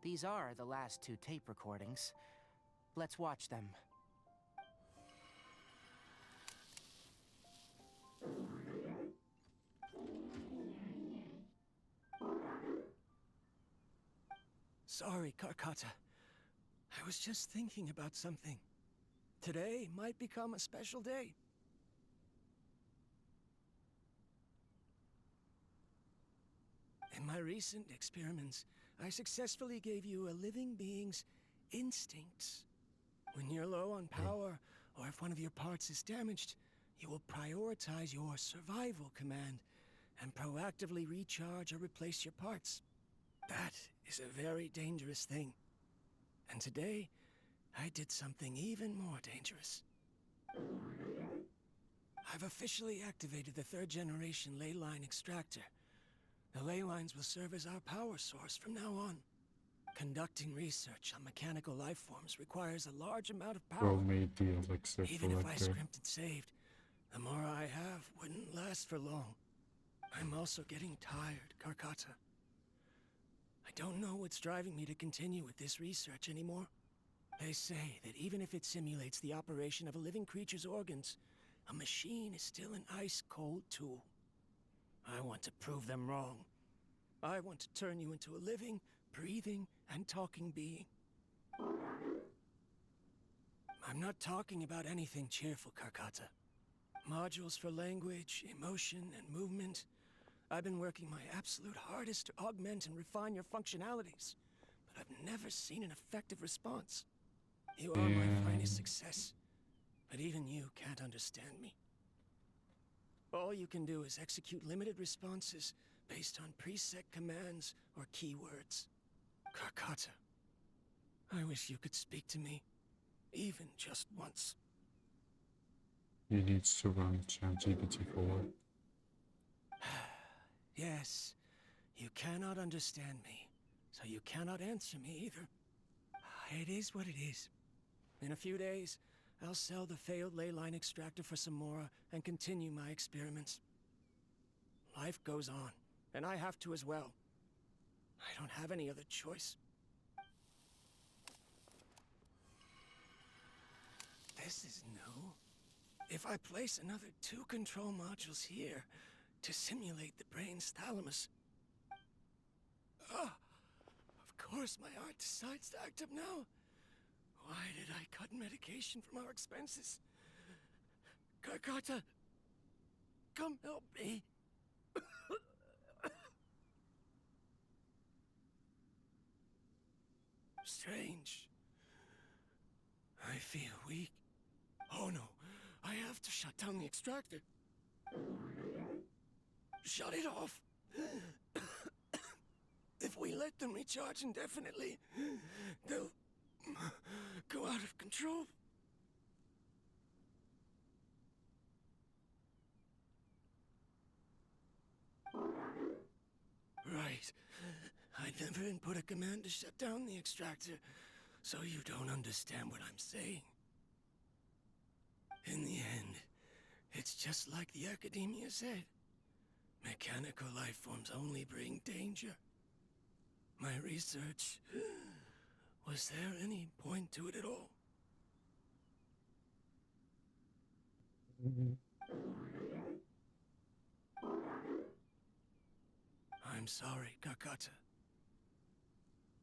These are the last two tape recordings. Let's watch them. Sorry, Karkata. I was just thinking about something. Today might become a special day. In my recent experiments, I successfully gave you a living being's instincts. When you're low on power, or if one of your parts is damaged, you will prioritize your survival command and proactively recharge or replace your parts. That is a very dangerous thing. And today, I did something even more dangerous. I've officially activated the 3rd generation ley line extractor. The ley lines will serve as our power source from now on. Conducting research on mechanical life forms requires a large amount of power. Bro made the elixir Even if I collector. scrimped and saved, the more I have wouldn't last for long. I'm also getting tired, Karkata. I don't know what's driving me to continue with this research anymore. They say that even if it simulates the operation of a living creature's organs, a machine is still an ice-cold tool. I want to prove them wrong. I want to turn you into a living, breathing, and talking being. I'm not talking about anything cheerful, Karkata. Modules for language, emotion, and movement. I've been working my absolute hardest to augment and refine your functionalities, but I've never seen an effective response. You are my finest success, but even you can't understand me. All you can do is execute limited responses based on preset commands or keywords. Karkata, I wish you could speak to me, even just once. He needs to run ChatGPT 4. Yes, you cannot understand me, so you cannot answer me either. It is what it is. In a few days, I'll sell the failed ley line extractor for some more and continue my experiments. Life goes on, and I have to as well. I don't have any other choice. This is new. If I place another 2 control modules here to simulate the brain's thalamus... of course my heart decides to act up now. Why did I cut medication from our expenses? Karkata, come help me. Strange. I feel weak. Oh no, I have to shut down the extractor. Shut it off. If we let them recharge indefinitely, they'll go out of control. Right. I never input a command to shut down the extractor, so you don't understand what I'm saying. In the end, it's just like the Academia said. Mechanical life forms only bring danger. My research... Was there any point to it at all? I'm sorry, Karkata.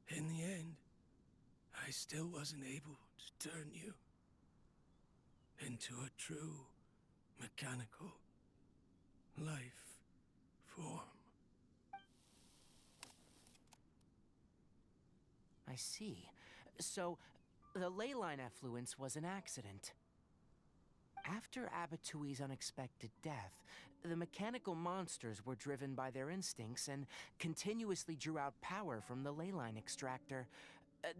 In the end, I still wasn't able to turn you into a true mechanical life form. I see. So, the ley line effluence was an accident. After Abatui's unexpected death, the mechanical monsters were driven by their instincts and continuously drew out power from the ley line extractor.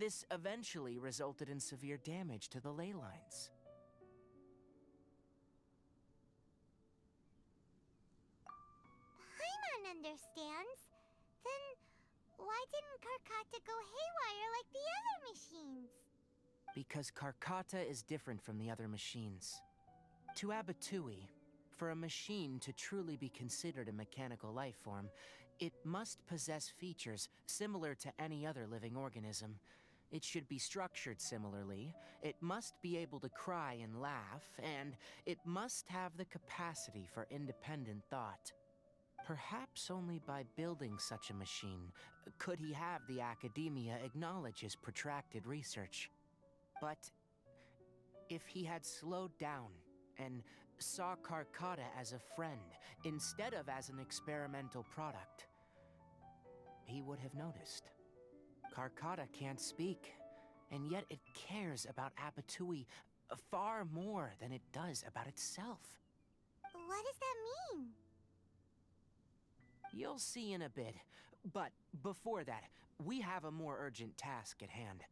This eventually resulted in severe damage to the ley lines. Paimon understands. Then why didn't Karkata go haywire like the other machines? Because Karkata is different from the other machines. To Abatui, for a machine to truly be considered a mechanical life form, it must possess features similar to any other living organism. It should be structured similarly, it must be able to cry and laugh, and it must have the capacity for independent thought. Perhaps only by building such a machine could he have the Academia acknowledge his protracted research. But if he had slowed down and saw Karkata as a friend instead of as an experimental product, he would have noticed. Karkata can't speak, and yet it cares about Apatui far more than it does about itself. What does that mean? You'll see in a bit, but before that, we have a more urgent task at hand.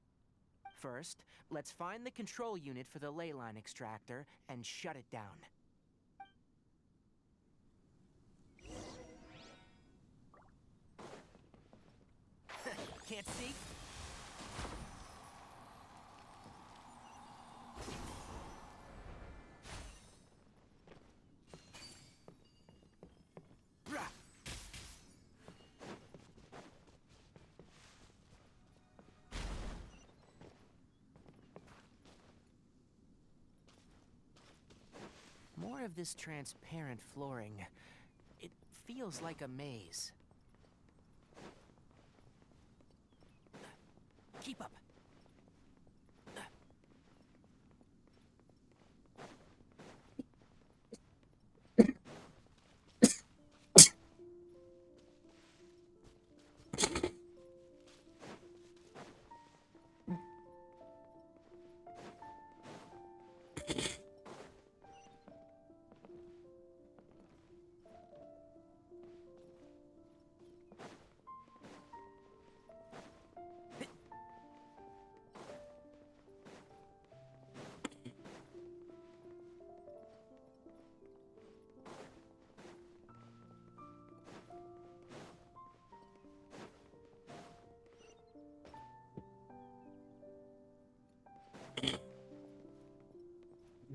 First, let's find the control unit for the ley line extractor and shut it down. Can't see? Rah! More of this transparent flooring. It feels like a maze. Keep up.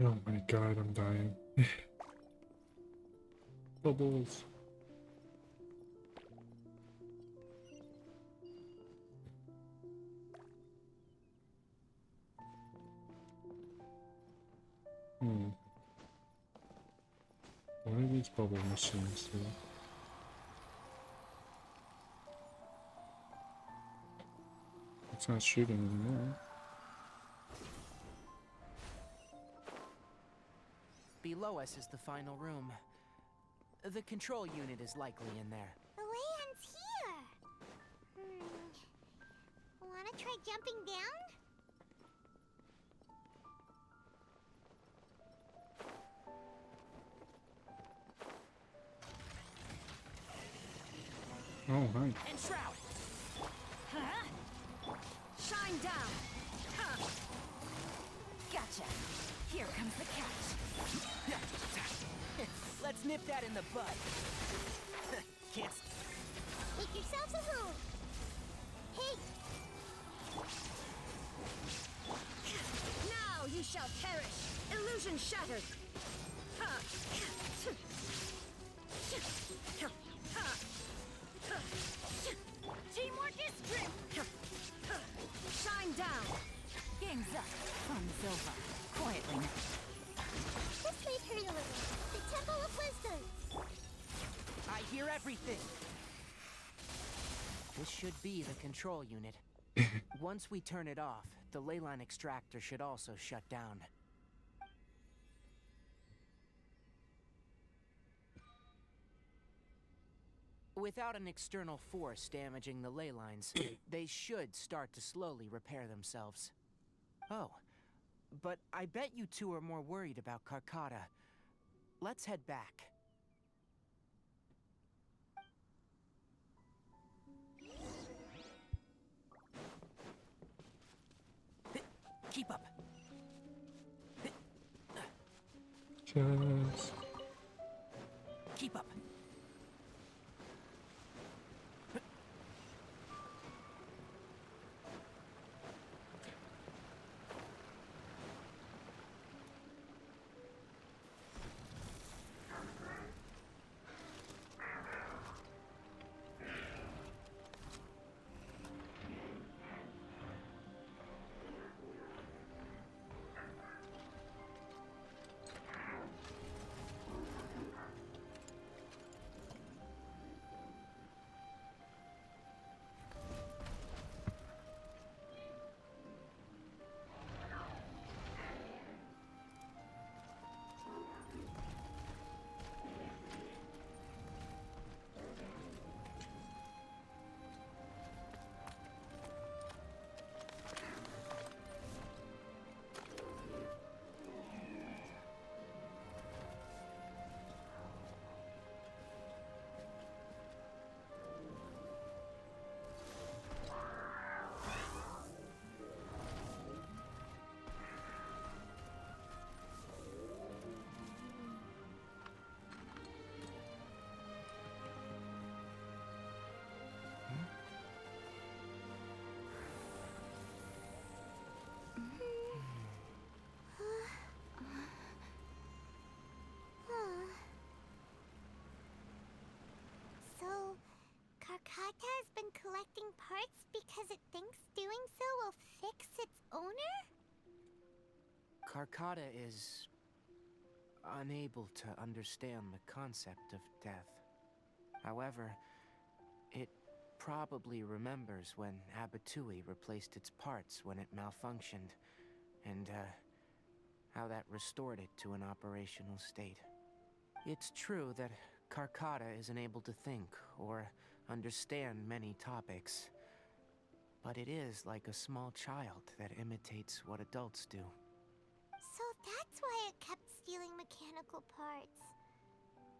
Oh my god, I'm dying. Bubbles. What are these bubble machines do? It's not shooting anymore. Below us is the final room. The control unit is likely in there. The land's here. Wanna try jumping down? Oh, hi. And shroud! Shine down! Huh. Gotcha. Here comes the catch. Let's nip that in the bud. Can't. Make yourselves a move. Hey! Now you shall perish! Illusion shattered! Teamwork is strength! Shine down! Game's up. Fun's over. Quietly now. This may hurt a little. The Temple of Wisdom. I hear everything. This should be the control unit. Once we turn it off, the ley line extractor should also shut down. Without an external force damaging the ley lines, they should start to slowly repair themselves. Oh, but I bet you two are more worried about Karkata. Let's head back. Keep up. Just... Keep up. parts because it thinks doing so will fix its owner? Karkata is unable to understand the concept of death. However, it probably remembers when Abatui replaced its parts when it malfunctioned, and how that restored it to an operational state. It's true that Karkata isn't able to think or understand many topics, but it is like a small child that imitates what adults do. So that's why it kept stealing mechanical parts.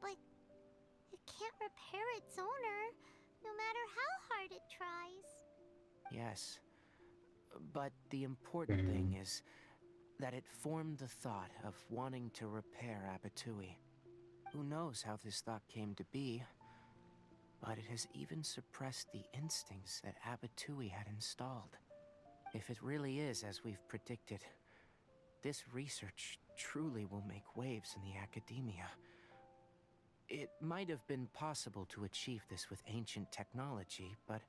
But it can't repair its owner, no matter how hard it tries. Yes, but the important thing is that it formed the thought of wanting to repair Abatui. Who knows how this thought came to be, but it has even suppressed the instincts that Abatui had installed. If it really is as we've predicted, this research truly will make waves in the academia. It might have been possible to achieve this with ancient technology, but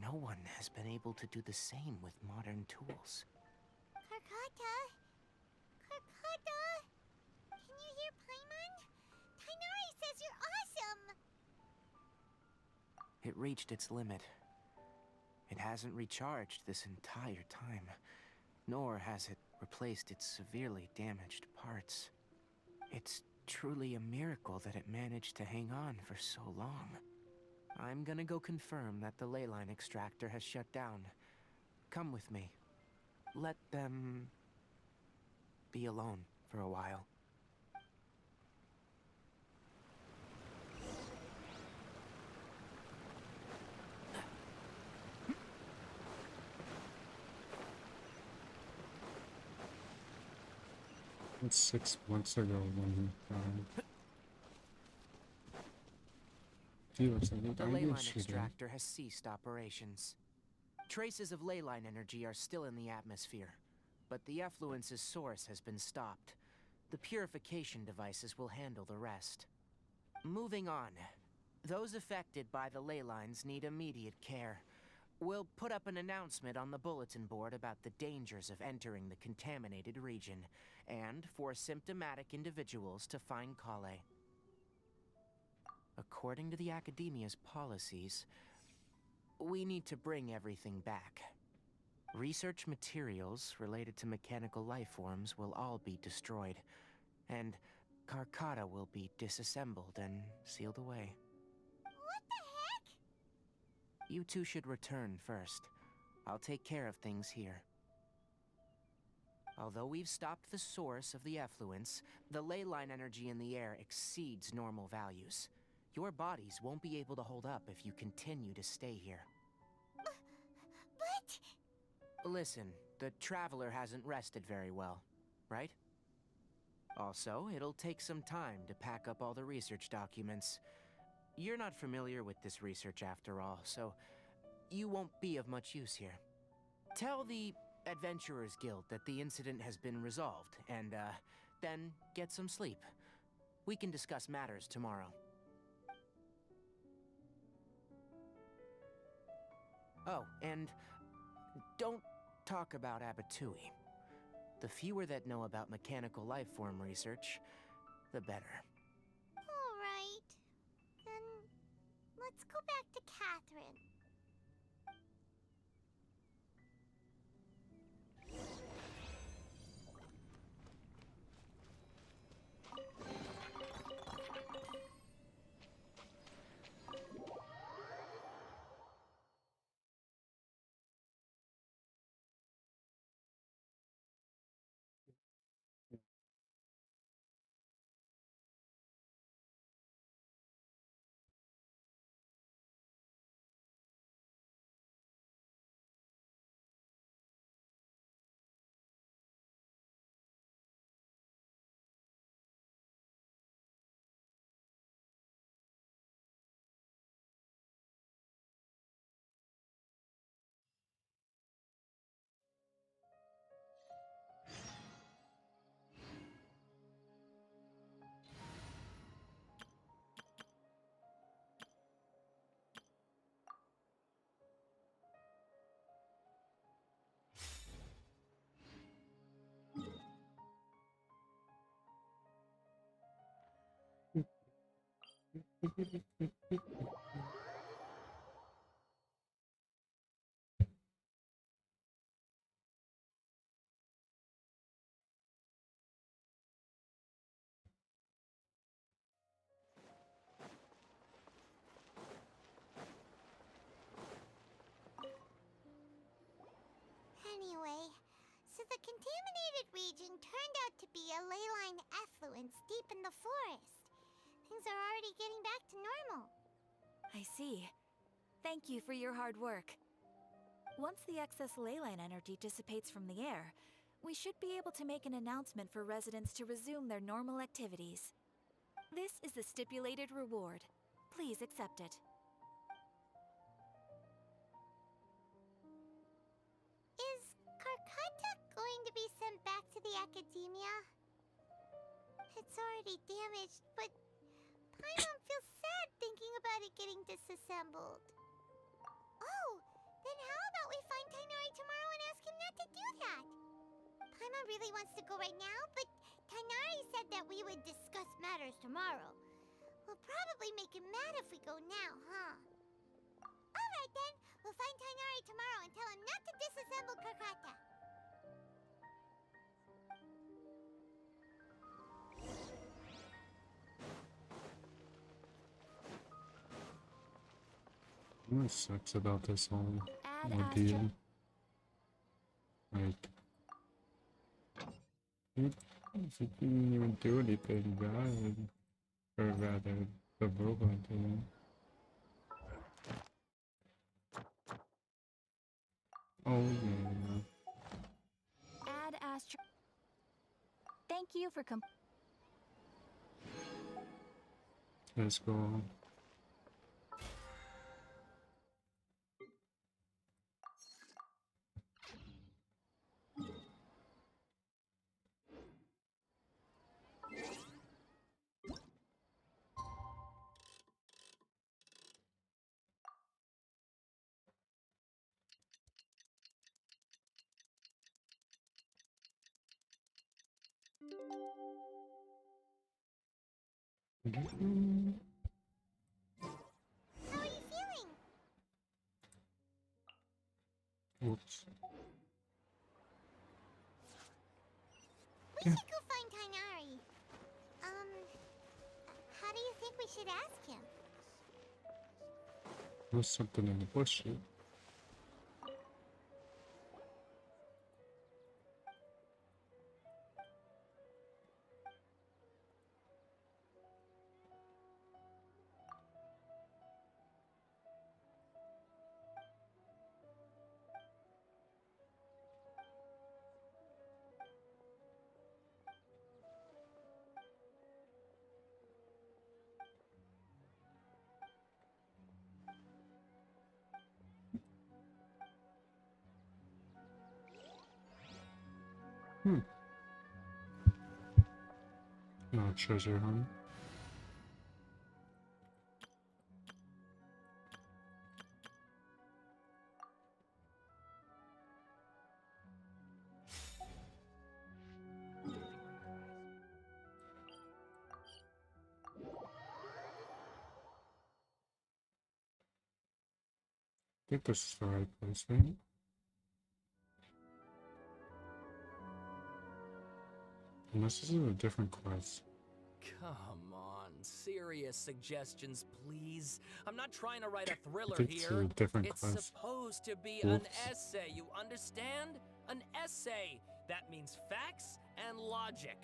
no one has been able to do the same with modern tools. Karkata? Karkata? Can you hear Paimon? Tighnari says you're awesome! It reached its limit. It hasn't recharged this entire time, nor has it replaced its severely damaged parts. It's truly a miracle that it managed to hang on for so long. I'm gonna go confirm that the ley line extractor has shut down. Come with me. Let them be alone for a while. That's 6 months ago when he died. The ley line extractor has ceased operations. Traces of ley line energy are still in the atmosphere, but the effluence's source has been stopped. The purification devices will handle the rest. Moving on. Those affected by the ley lines need immediate care. We'll put up an announcement on the bulletin board about the dangers of entering the contaminated region, and for symptomatic individuals to find Kale. According to the Academia's policies, we need to bring everything back. Research materials related to mechanical life forms will all be destroyed, and Karkata will be disassembled and sealed away. What the heck? You two should return first. I'll take care of things here. Although we've stopped the source of the effluence, the ley line energy in the air exceeds normal values. Your bodies won't be able to hold up if you continue to stay here. But... Listen, the Traveler hasn't rested very well, right? Also, it'll take some time to pack up all the research documents. You're not familiar with this research after all, so you won't be of much use here. Tell the Adventurers Guild that the incident has been resolved, and, then get some sleep. We can discuss matters tomorrow. Oh, and don't talk about Abatui. The fewer that know about mechanical life form research, the better. Alright. Then... let's go back to Catherine. Anyway, so the contaminated region turned out to be a ley line effluence deep in the forest. Things are already getting back to normal. I see. Thank you for your hard work. Once the excess ley line energy dissipates from the air, we should be able to make an announcement for residents to resume their normal activities. This is the stipulated reward. Please accept it. Is Karkata going to be sent back to the academia? It's already damaged, but Paimon feels sad thinking about it getting disassembled. Oh, then how about we find Tainari tomorrow and ask him not to do that? Paimon really wants to go right now, but Tainari said that we would discuss matters tomorrow. We'll probably make him mad if we go now, huh? Alright then, we'll find Tainari tomorrow and tell him not to disassemble Karkata. What sucks about this whole Add ordeal? Astro. Like, it didn't even do anything bad. Or rather, the robot did. Oh yeah. Add Astro. Thank you for Let's go. How are you feeling? Whoops. We should go find Tainari. How do you think we should ask him? There's something in the bush here. No treasure hunt. I think this is the right place, right? Unless this is a different quest. Come on, serious suggestions, please. I'm not trying to write a thriller think it's here. a different It's quest. supposed to be Whoops. an essay, you understand? An essay. That means facts and logic.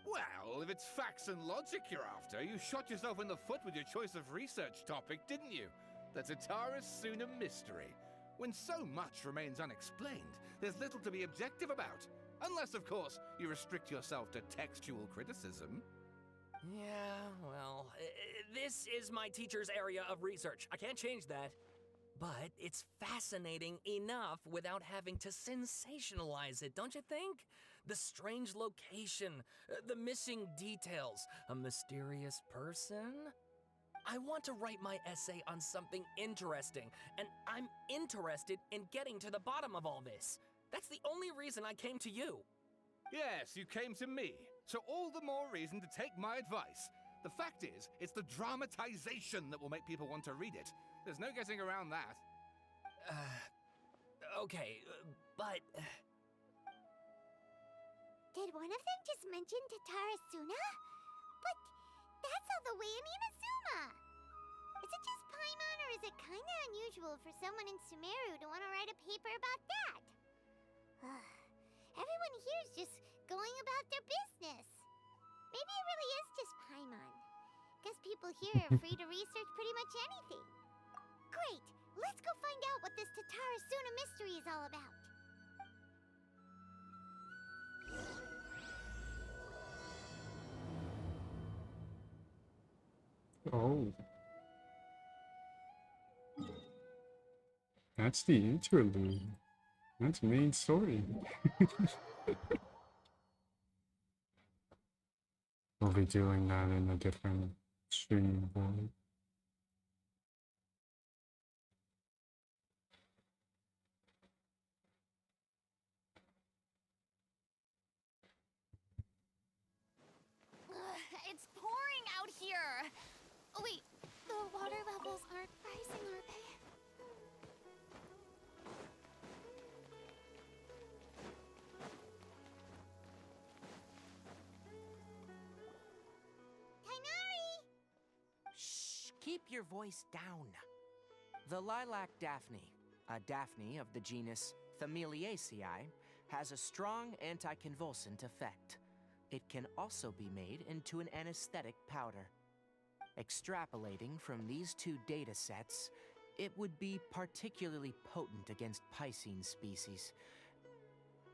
Well, if it's facts and logic you're after, you shot yourself in the foot with your choice of research topic, didn't you? The Tatara Suna mystery. When so much remains unexplained, there's little to be objective about. Unless, of course, you restrict yourself to textual criticism. Yeah, well, this is my teacher's area of research. I can't change that. But it's fascinating enough without having to sensationalize it, don't you think? The strange location, the missing details, a mysterious person. I want to write my essay on something interesting, and I'm interested in getting to the bottom of all this. That's the only reason I came to you. Yes, you came to me, so all the more reason to take my advice. The fact is, it's the dramatization that will make people want to read it. There's no getting around that. Okay, but... Did one of them just mention Tatara Suna? But that's all the way in Inazuma! Is it just Paimon, or is it kinda unusual for someone in Sumeru to want to write a paper about that? Everyone here is just going about their business. Maybe it really is just Paimon. Guess people here are free to research pretty much anything. Great! Let's go find out what this Tatara Suna mystery is all about. Oh. That's the interlude. That's main story. We'll be doing that in a different stream board. It's pouring out here! Oh wait, the water levels aren't rising, are they? Tainari! Shh! Keep your voice down. The lilac daphne, a daphne of the genus Thameliaceae, has a strong anticonvulsant effect. It can also be made into an anesthetic powder. Extrapolating from these two data sets, it would be particularly potent against Piscine species.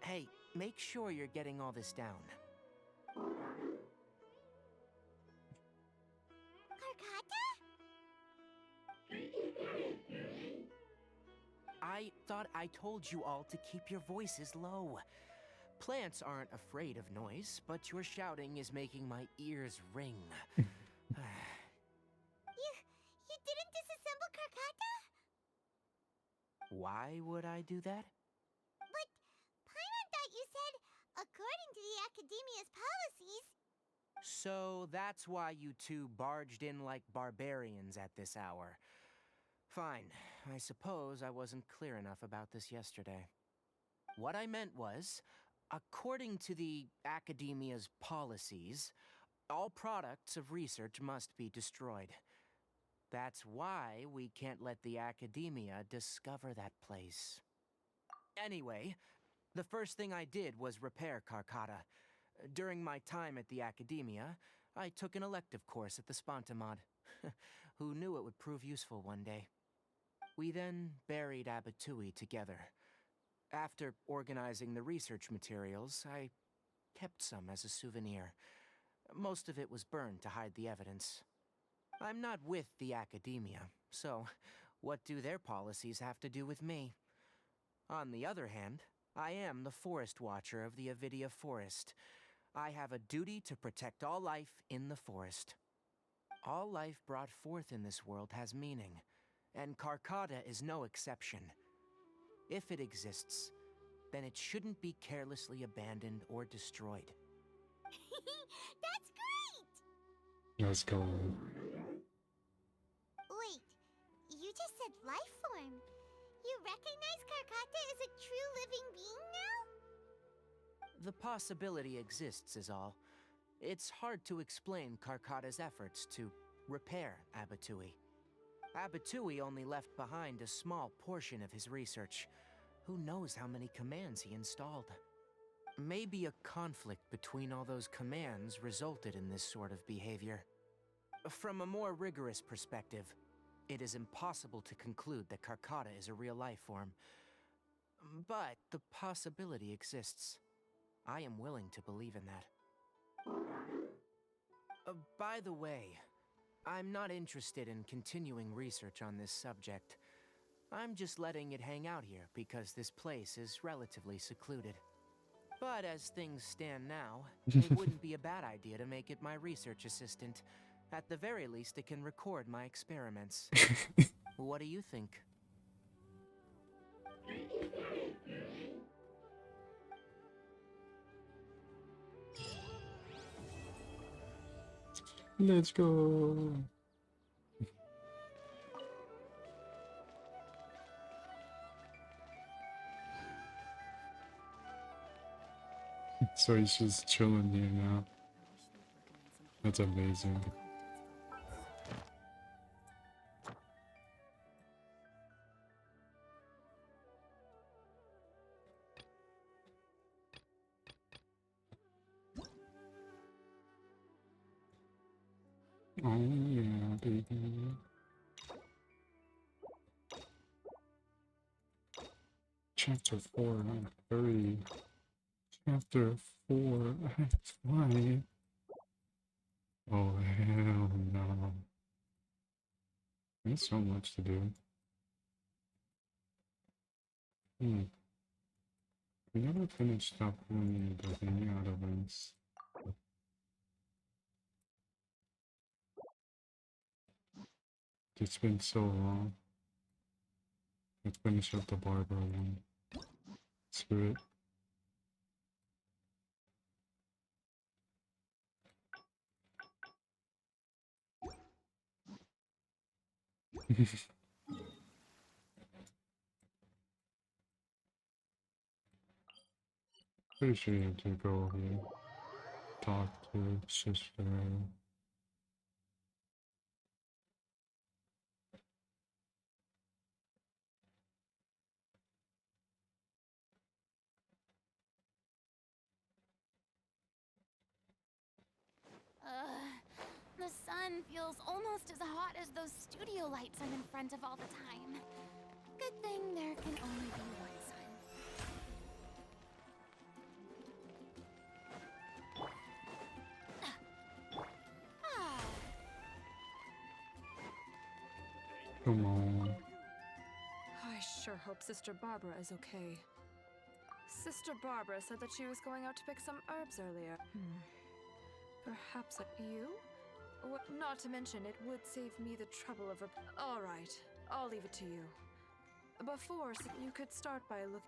Hey, make sure you're getting all this down. I thought I told you all to keep your voices low. Plants aren't afraid of noise, but your shouting is making my ears ring. You didn't disassemble Karkata? Why would I do that? But Paimon thought you said, according to the Academia's policies... So that's why you two barged in like barbarians at this hour. Fine, I suppose I wasn't clear enough about this yesterday. What I meant was, according to the Academia's policies, all products of research must be destroyed. That's why we can't let the Academia discover that place. Anyway, the first thing I did was repair Karkata. During my time at the Academia, I took an elective course at the Spontamod. Who knew it would prove useful one day? We then buried Abatui together. After organizing the research materials, I kept some as a souvenir. Most of it was burned to hide the evidence. I'm not with the Academia, so what do their policies have to do with me? On the other hand, I am the Forest Watcher of the Avidia Forest. I have a duty to protect all life in the forest. All life brought forth in this world has meaning, and Karkata is no exception. If it exists, then it shouldn't be carelessly abandoned or destroyed. That's great! Let's go. Wait, you just said life form. You recognize Karkata as a true living being now? The possibility exists is all. It's hard to explain Karkata's efforts to repair Abatui. Abatui only left behind a small portion of his research. Who knows how many commands he installed? Maybe a conflict between all those commands resulted in this sort of behavior. From a more rigorous perspective, it is impossible to conclude that Karkata is a real life form. But the possibility exists. I am willing to believe in that. By the way, I'm not interested in continuing research on this subject. I'm just letting it hang out here because this place is relatively secluded. But as things stand now, it wouldn't be a bad idea to make it my research assistant. At the very least, it can record my experiments. What do you think? Let's go. So he's just chilling here now. That's amazing. Oh yeah, baby. Chapter 4, I'm 30. Chapter 4, Act 5. Oh hell no. There's so much to do. We never finished up one of any other ones. It's been so long. Let's finish up the Barbara one. Screw it. Pretty sure you have to go here. Talk to sister. The sun feels almost as hot as those studio lights I'm in front of all the time. Good thing there can only be one sun. Come on. I sure hope Sister Barbara is okay. Sister Barbara said that she was going out to pick some herbs earlier. Perhaps you? Not to mention, it would save me the trouble of All right, I'll leave it to you. Before, you could start by looking...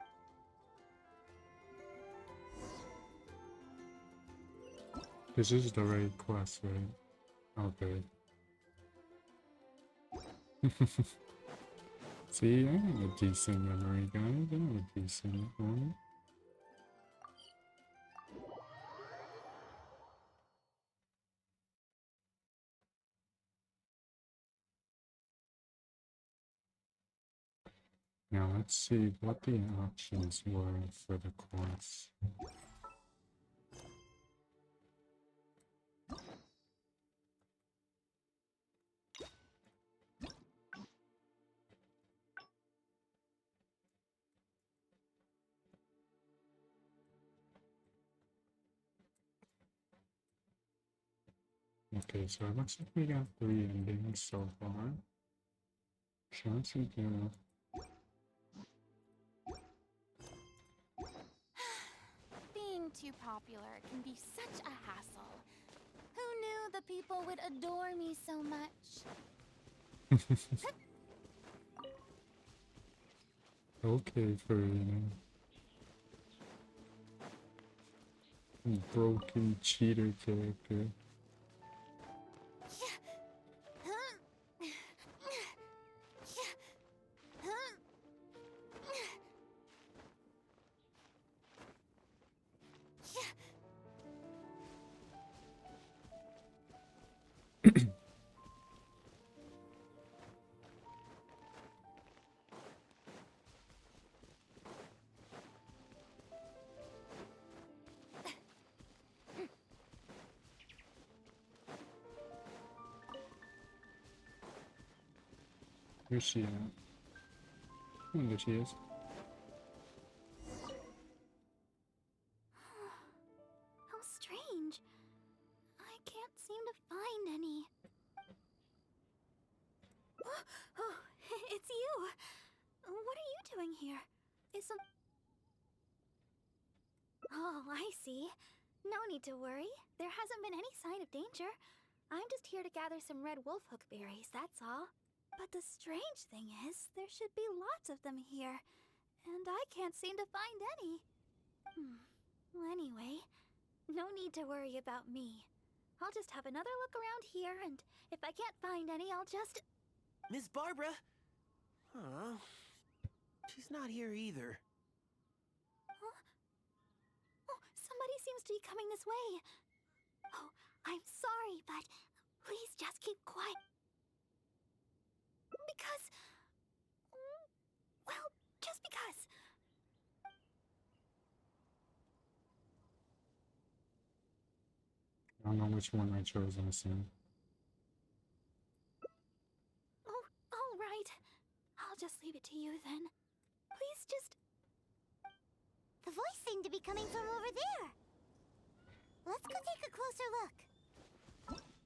This is the right quest, right? Okay. See, I have a decent memory, guys. I have a decent one. Now let's see what the options were for the quest. Okay, so it looks like we got 3 endings so far. Chance to Being too popular can be such a hassle. Who knew the people would adore me so much? Okay, Farina. Broken cheater character. Where's she at? Oh, there she is. How strange. I can't seem to find any. Oh, it's you. What are you doing here? Is some... Oh, I see. No need to worry. There hasn't been any sign of danger. I'm just here to gather some red wolfhook berries, that's all. But the strange thing is, there should be lots of them here. And I can't seem to find any. Well, anyway, no need to worry about me. I'll just have another look around here, and if I can't find any, I'll just... Miss Barbara? Huh? She's not here either. Huh? Oh, somebody seems to be coming this way. Oh, I'm sorry, but please just keep quiet. Because... well, just because. I don't know which one I chose, honestly. Oh, all right. I'll just leave it to you then. Please just... The voice seemed to be coming from over there. Let's go take a closer look.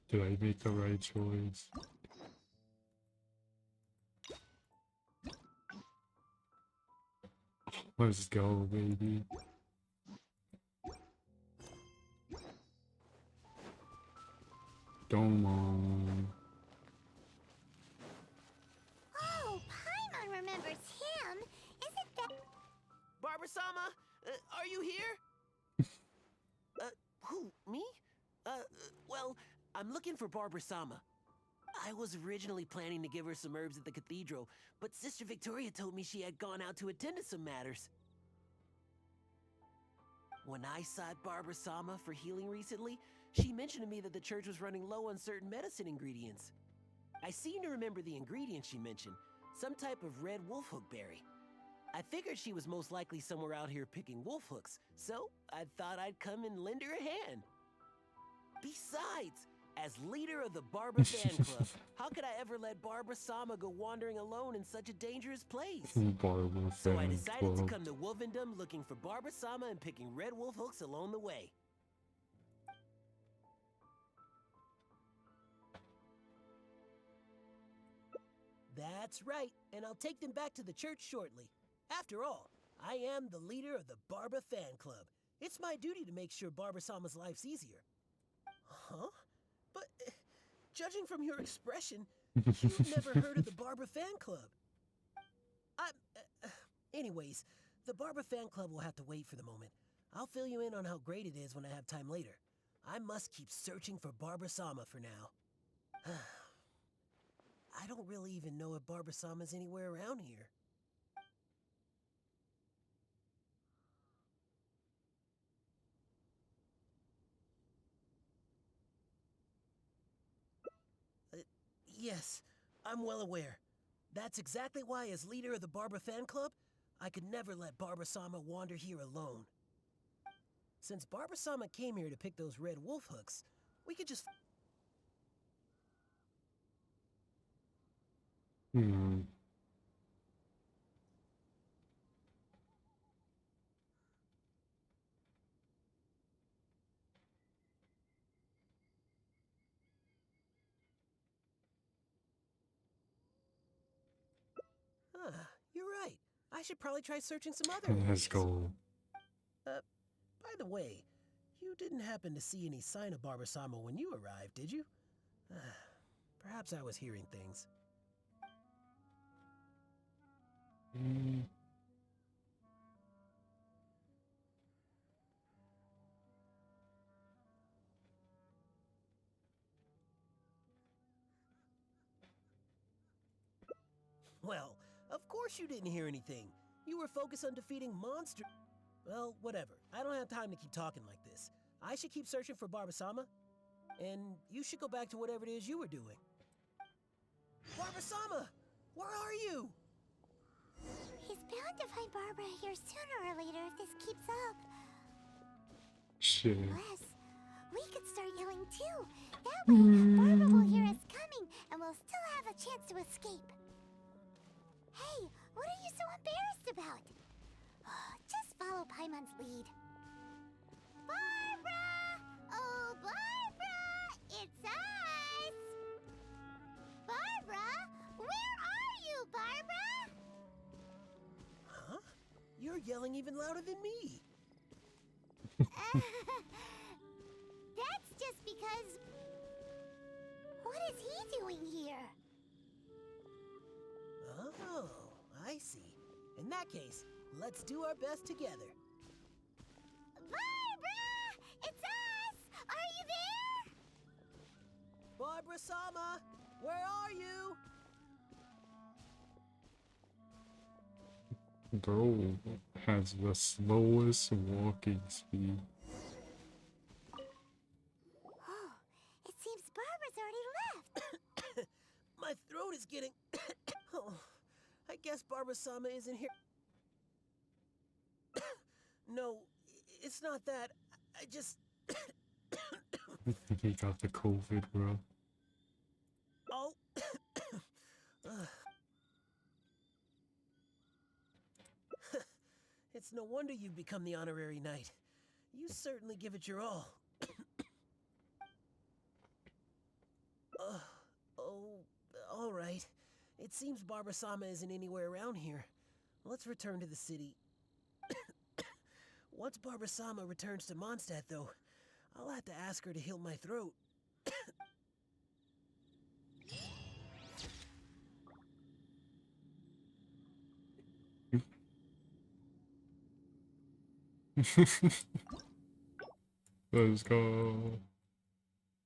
Did I make the right choice? Let's go, baby. Come on. Oh, Paimon remembers him. Isn't that... Barbara-sama, are you here? Who, me? Well, I'm looking for Barbara-sama. I was originally planning to give her some herbs at the cathedral, but Sister Victoria told me she had gone out to attend to some matters. When I sought Barbara-sama for healing recently, she mentioned to me that the church was running low on certain medicine ingredients. I seem to remember the ingredients she mentioned, some type of red wolfhook berry. I figured she was most likely somewhere out here picking wolfhooks, so I thought I'd come and lend her a hand. Besides, as leader of the Barbara Fan Club, how could I ever let Barbara-sama go wandering alone in such a dangerous place? Barbara So I Fan decided Club. to come to Wolvendom looking for Barbara-sama and picking red wolf hooks along the way. That's right, and I'll take them back to the church shortly. After all, I am the leader of the Barbara Fan Club. It's my duty to make sure Barbara-sama's life's easier. Huh? But, judging from your expression, you've never heard of the Barbara Fan Club. Anyways, the Barbara Fan Club will have to wait for the moment. I'll fill you in on how great it is when I have time later. I must keep searching for Barbara-sama for now. I don't really even know if Barbara-sama's anywhere around here. Yes, I'm well aware. That's exactly why, as leader of the Barbara Fan Club, I could never let Barbara-sama wander here alone. Since Barbara-sama came here to pick those red wolf hooks, we could just... You're right. I should probably try searching some other areas. Let's go. By the way, you didn't happen to see any sign of Barbara-sama when you arrived, did you? Perhaps I was hearing things. Well, of course you didn't hear anything. You were focused on defeating monsters. Well, whatever. I don't have time to keep talking like this. I should keep searching for Barbara-sama, and you should go back to whatever it is you were doing. Barbara-sama! Where are you? He's bound to find Barbara here sooner or later if this keeps up. Shit. Unless we could start yelling too. That way, Barbara will hear us coming, and we'll still have a chance to escape. Hey, what are you so embarrassed about? Just follow Paimon's lead. Barbara! Oh, Barbara! It's us! Barbara? Where are you, Barbara? Huh? You're yelling even louder than me. That's just because... What is he doing here? Oh, I see. In that case, let's do our best together. Barbara! It's us! Are you there? Barbara-sama! Where are you? Bro has the slowest walking speed. Oh, it seems Barbara's already left. My throat is getting... Oh, I guess Barbara-sama isn't here. No, it's not that. I just... He got the COVID, bro. Oh. It's no wonder you've become the honorary knight. You certainly give it your all. Oh, all right. It seems Barbara-sama isn't anywhere around here. Let's return to the city. Once Barbara-sama returns to Mondstadt, though, I'll have to ask her to heal my throat. Let's go.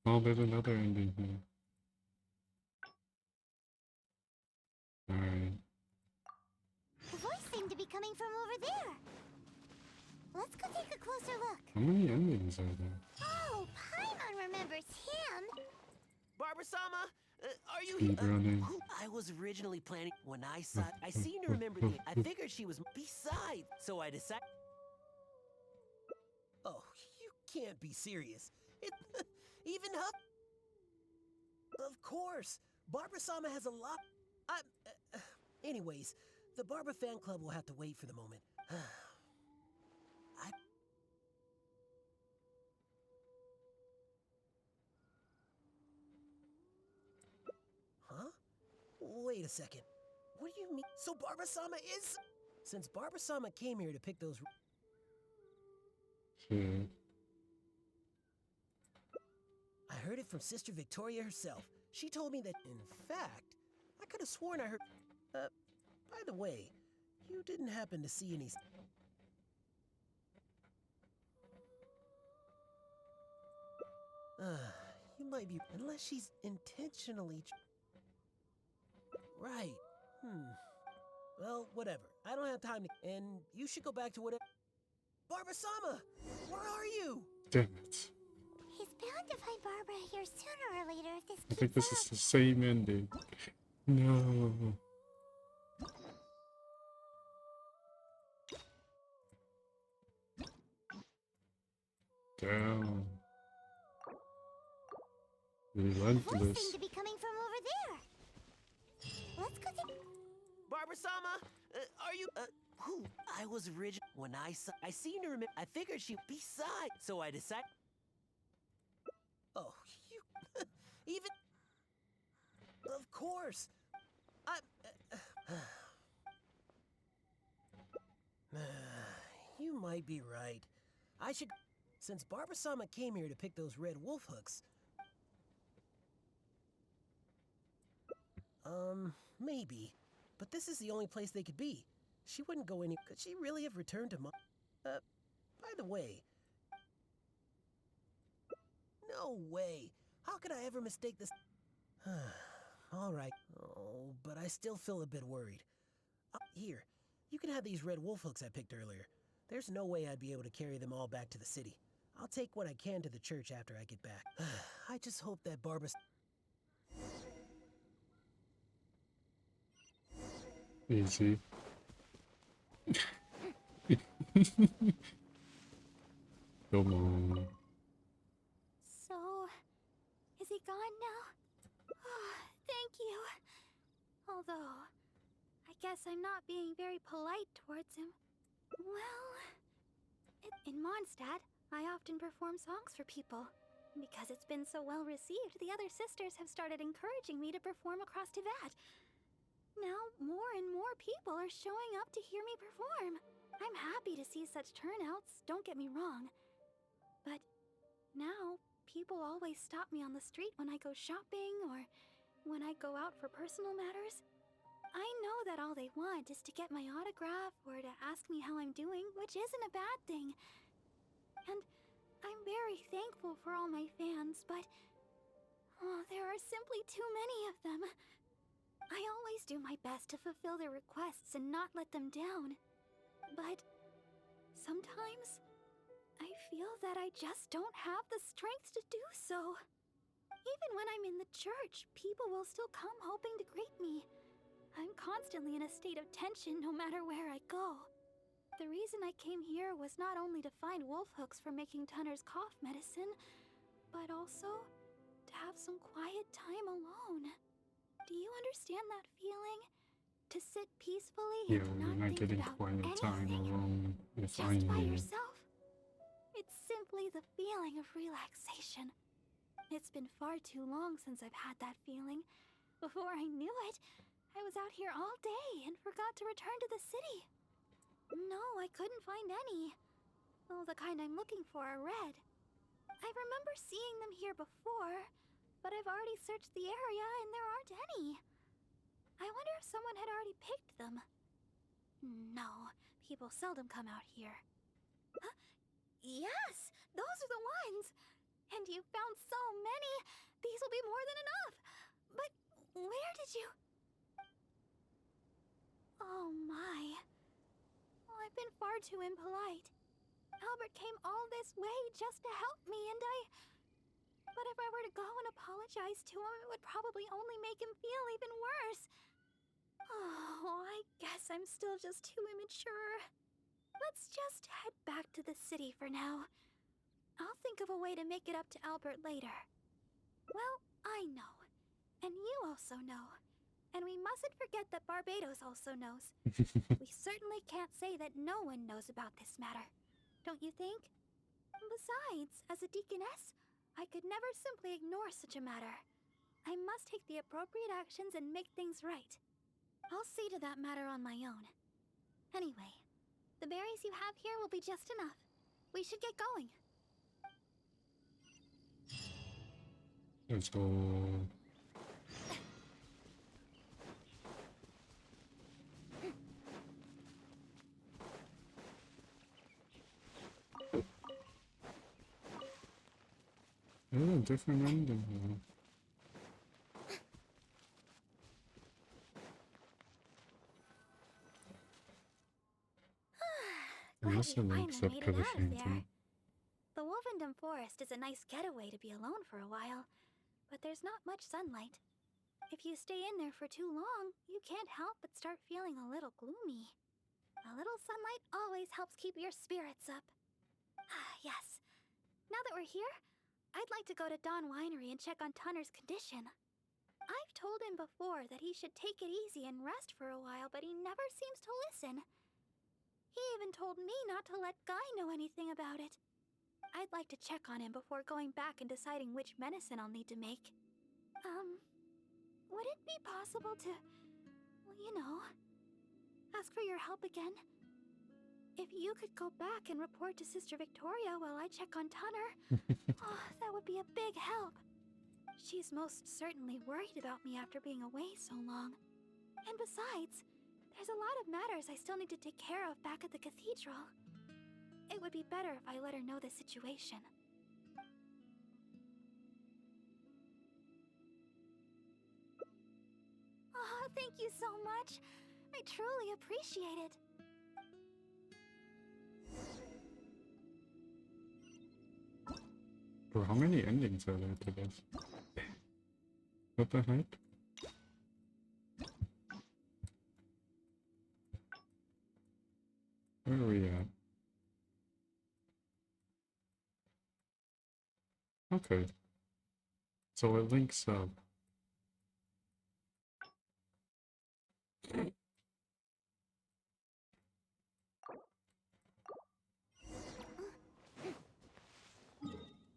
Oh, there's another ending here. Alright. The voice seemed to be coming from over there. Let's go take a closer look. How many endings are there? Oh, Paimon remembers him. Barbara-sama, are you Speed running. I was originally planning when I saw it. I seem to remember the. I figured she was beside, so I decided. Oh, you can't be serious. It even her. Of course, Barbara-sama has a lot. Anyways, the Barbara fan club will have to wait for the moment. Huh? Wait a second. What do you mean? So Barbara-sama is... Since Barbara-sama came here to pick those... I heard it from Sister Victoria herself. She told me that, in fact, I could have sworn I heard... by the way, you didn't happen to see any... You might be... Unless she's intentionally... Right. Well, whatever. I don't have time to... And you should go back to whatever... Barbara-sama! Where are you? Damn it. He's bound to find Barbara here sooner or later if this I think keeps this up. is the same ending. No. Damn. The voice Relentless. seemed to be coming from over there. Let's go take... Barbara-sama, are you... Who? I was original when I saw... I seem to remember... I figured she... Beside... So I decided... Oh, you... Even... Of course. You might be right. I should... Since Barbara-sama came here to pick those red wolf hooks... Maybe. But this is the only place they could be. She wouldn't go any... Could she really have returned to by the way... No way. How could I ever mistake this... All right. Oh, but I still feel a bit worried. Here, you can have these red wolf hooks I picked earlier. There's no way I'd be able to carry them all back to the city. I'll take what I can to the church after I get back. I just hope that Barbara... Easy. Come on. So, is he gone now? Oh, thank you. Although, I guess I'm not being very polite towards him. Well, in Mondstadt, I often perform songs for people. Because it's been so well received, the other sisters have started encouraging me to perform across Teyvat. Now, more and more people are showing up to hear me perform. I'm happy to see such turnouts, don't get me wrong. But now, people always stop me on the street when I go shopping or when I go out for personal matters. I know that all they want is to get my autograph or to ask me how I'm doing, which isn't a bad thing. And I'm very thankful for all my fans, but Oh, there are simply too many of them. I always do my best to fulfill their requests and not let them down. But sometimes I feel that I just don't have the strength to do so. Even when I'm in the church, people will still come hoping to greet me. I'm constantly in a state of tension no matter where I go. The reason I came here was not only to find wolf hooks for making Tunner's cough medicine, but also to have some quiet time alone. Do you understand that feeling? To sit peacefully Yeah, and we're not not think getting about quiet time anything, alone if just I'm by here. yourself. It's simply the feeling of relaxation. It's been far too long since I've had that feeling. Before I knew it, I was out here all day and forgot to return to the city. No, I couldn't find any. Well, the kind I'm looking for are red. I remember seeing them here before, but I've already searched the area and there aren't any. I wonder if someone had already picked them. No, people seldom come out here. Huh? Yes, those are the ones! And you found so many! These will be more than enough! But where did you... Oh my. Well, I've been far too impolite. Albert came all this way just to help me, and But if I were to go and apologize to him, it would probably only make him feel even worse. Oh, I guess I'm still just too immature. Let's just head back to the city for now. I'll think of a way to make it up to Albert later. Well, I know. And you also know. And we mustn't forget that Barbados also knows. We certainly can't say that no one knows about this matter. Don't you think? Besides, as a deaconess, I could never simply ignore such a matter. I must take the appropriate actions and make things right. I'll see to that matter on my own. Anyway, the berries you have here will be just enough. We should get going. Let's go. Oh, different ending here. Glad Unless we it finally links up made to it the out of same there. thing. The Wolvendom Forest is a nice getaway to be alone for a while, but there's not much sunlight. If you stay in there for too long, you can't help but start feeling a little gloomy. A little sunlight always helps keep your spirits up. Yes. Now that we're here, I'd like to go to Dawn Winery and check on Tunner's condition. I've told him before that he should take it easy and rest for a while, but he never seems to listen. He even told me not to let Guy know anything about it. I'd like to check on him before going back and deciding which medicine I'll need to make. Would it be possible to, well, you know, ask for your help again? If you could go back and report to Sister Victoria while I check on Tunner, that would be a big help. She's most certainly worried about me after being away so long. And besides, there's a lot of matters I still need to take care of back at the cathedral. It would be better if I let her know the situation. Oh, thank you so much. I truly appreciate it. Bro, how many endings are there to this? What the heck? Where are we at? Okay. So it links up.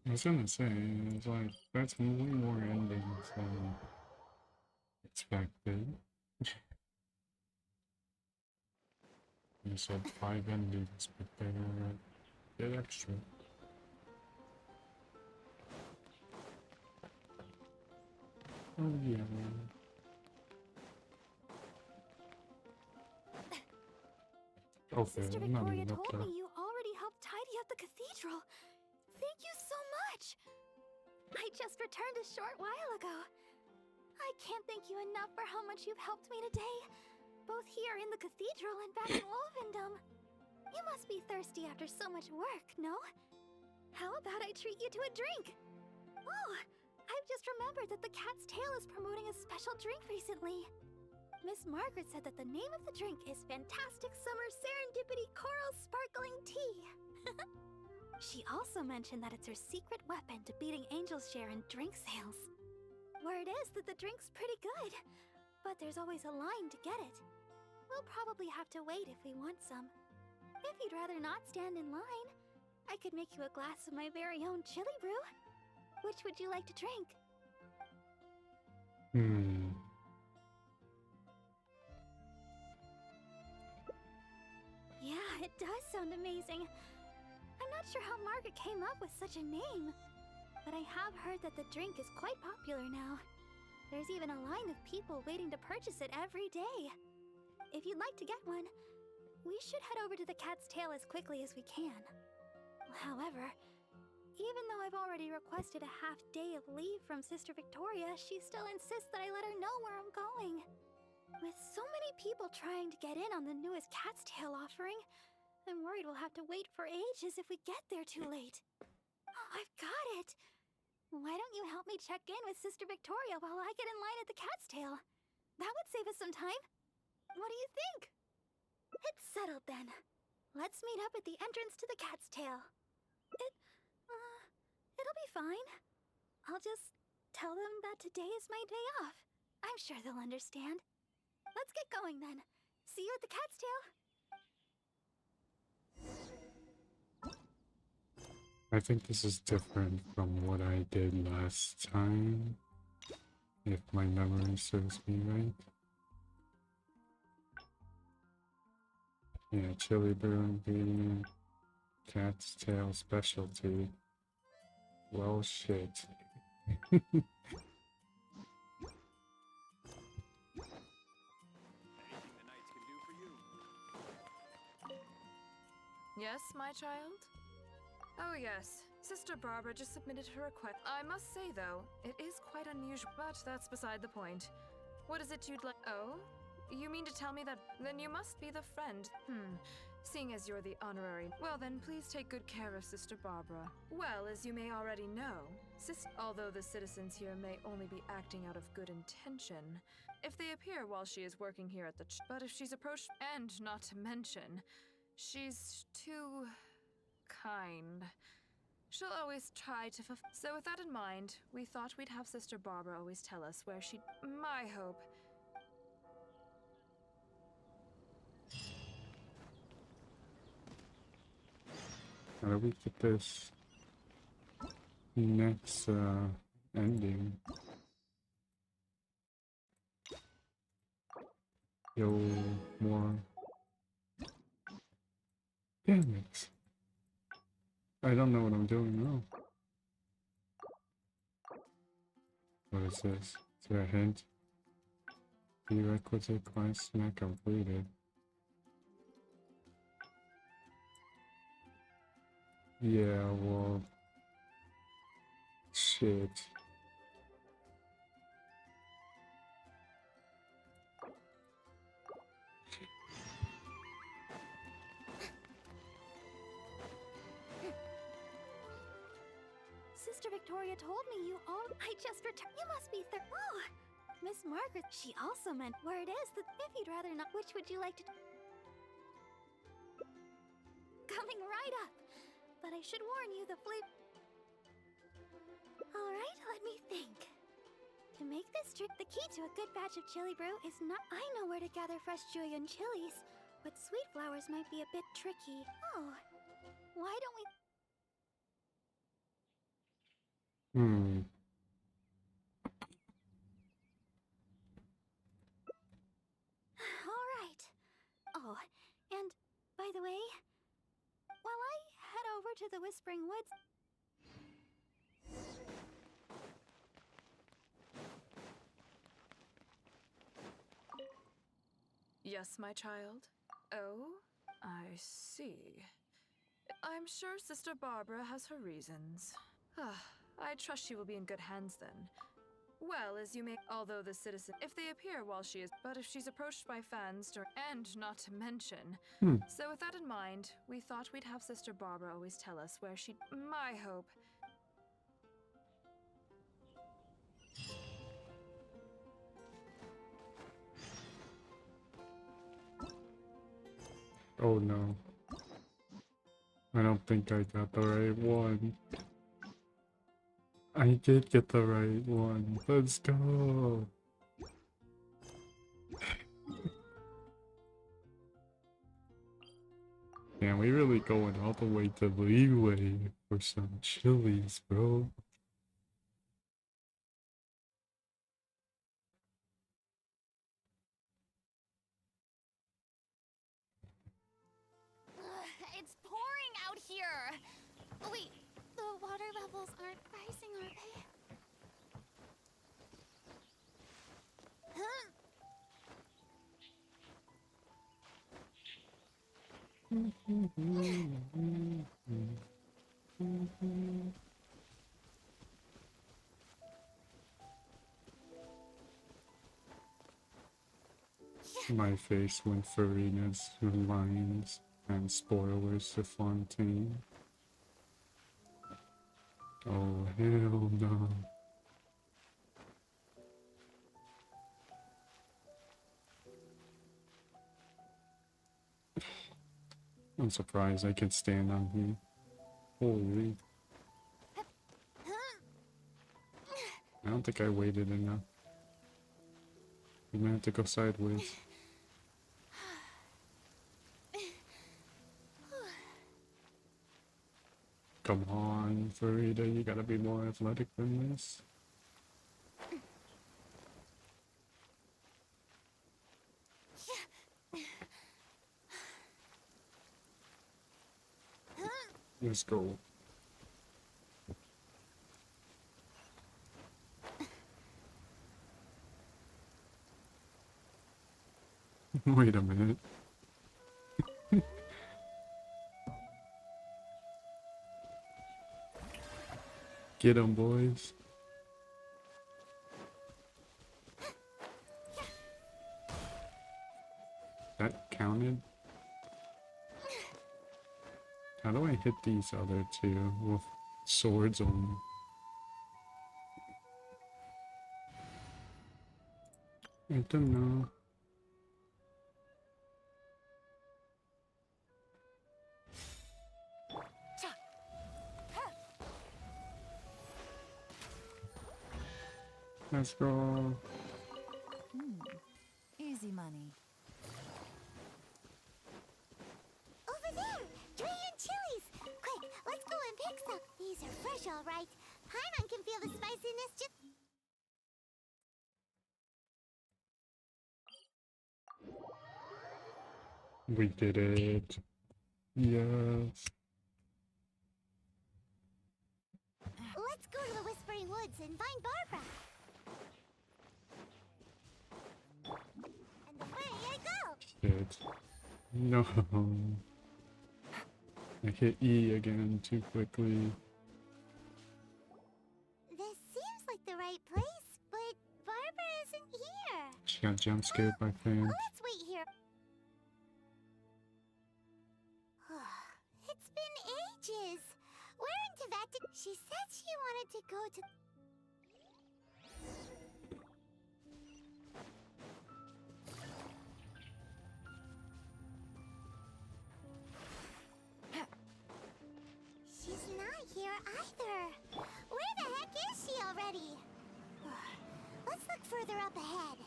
I was gonna say, it's like, that's way more endings than expected. You said 5 endings, but they're a bit extra. Oh yeah. Okay, Sister I'm not Victoria even up told there. me you already helped tidy up the cathedral. Thank you so much. I just returned returned a short while ago. I can't thank you enough for how much you've helped me today, both here in the cathedral and back in Wolvendom. You must be thirsty after so much work, no? How about I treat you to a drink? Oh, I've just remembered that the Cat's Tail is promoting a special drink recently. Miss Margaret said that the name of the drink is Fantastic Summer Serendipity Coral Sparkling Tea. She also mentioned that it's her secret weapon to beating Angel's share in drink sales. Word is that the drink's pretty good, but there's always a line to get it. We'll probably have to wait if we want some. If you'd rather not stand in line, I could make you a glass of my very own chili brew. Which would you like to drink? Yeah, it does sound amazing. I'm not sure how Margaret came up with such a name, but I have heard that the drink is quite popular now. There's even a line of people waiting to purchase it every day. If you'd like to get one, we should head over to the Cat's Tail as quickly as we can. However, even though I've already requested a half day of leave from Sister Victoria, she still insists that I let her know where I'm going. With so many people trying to get in on the newest Cat's Tail offering, I'm worried we'll have to wait for ages if we get there too late. Oh, I've got it! Why don't you help me check in with Sister Victoria while I get in line at the Cat's Tail? That would save us some time. What do you think? It's settled then. Let's meet up at the entrance to the Cat's Tail. It'll be fine. I'll just tell them that today is my day off. I'm sure they'll understand. Let's get going then. See you at the Cat's Tail. I think this is different from what I did last time, if my memory serves me right. Yeah, chili brew ingredient, Cat's Tail specialty. Well, shit. Yes, my child? Oh yes, Sister Barbara just submitted her request. I must say though, it is quite unusual, but that's beside the point. What is it you'd like? Oh? You mean to tell me that then you must be the friend? Seeing as you're the honorary. Well then, please take good care of Sister Barbara. Well, as you may already know, although the citizens here may only be acting out of good intention, if they appear while she is working here at the but if she's approached, and not to mention, she's too kind. She'll always try to so with that in mind, we thought we'd have Sister Barbara always tell us where she my hope. How do we get this next ending? Yo, more. Damn it. I don't know what I'm doing now. What is this? Is there a hint? Prerequisite quest not completed. Yeah, well... Shit. Sister Victoria told me you all... I just returned... You must be Oh! Miss Margaret, she also meant... Word is that if you'd rather not... Which would you like to... Coming right up! But I should warn you, the Alright, let me think. To make this drink, the key to a good batch of chili brew is not... I know where to gather fresh Julian chilies, but sweet flowers might be a bit tricky. Oh, why don't we... Alright. Oh, and by the way, while I head over to the Whispering Woods... Yes, my child? Oh, I see. I'm sure Sister Barbara has her reasons. I trust she will be in good hands then. Well, as you may, although the citizen, if they appear while she is, but if she's approached by fans, and not to mention. So with that in mind, we thought we'd have Sister Barbara always tell us where she, my hope. Oh no. I don't think I got the right one. I did get the right one. Let's go. Man, we really going all the way to Leeway for some chilies, bro. It's pouring out here. Oh, wait, the water levels aren't rising, are they? Huh? My face when Farina's lines and spoilers to Fontaine. Oh, hell no. I'm surprised I could stand on here. Holy. I don't think I waited enough. I'm gonna have to go sideways. Come on, Farida, you gotta be more athletic than this. Let's go. Wait a minute. Get 'em, boys. That counted? How do I hit these other two with swords only? I don't know. Let's go. Easy money. Over there! Giant chilies! Quick, let's go and pick some. These are fresh, all right. Paimon can feel the spiciness just... We did it. Yes. Let's go to the Whispering Woods and find Barbara. And away I go! Shit. No. I hit E again too quickly. This seems like the right place, but Barbara isn't here. She got jump scared by fans. Let's wait here. It's been ages. Where in Tibet did... She said she wanted to go to... She's not here either. Where the heck is she already? Let's look further up ahead.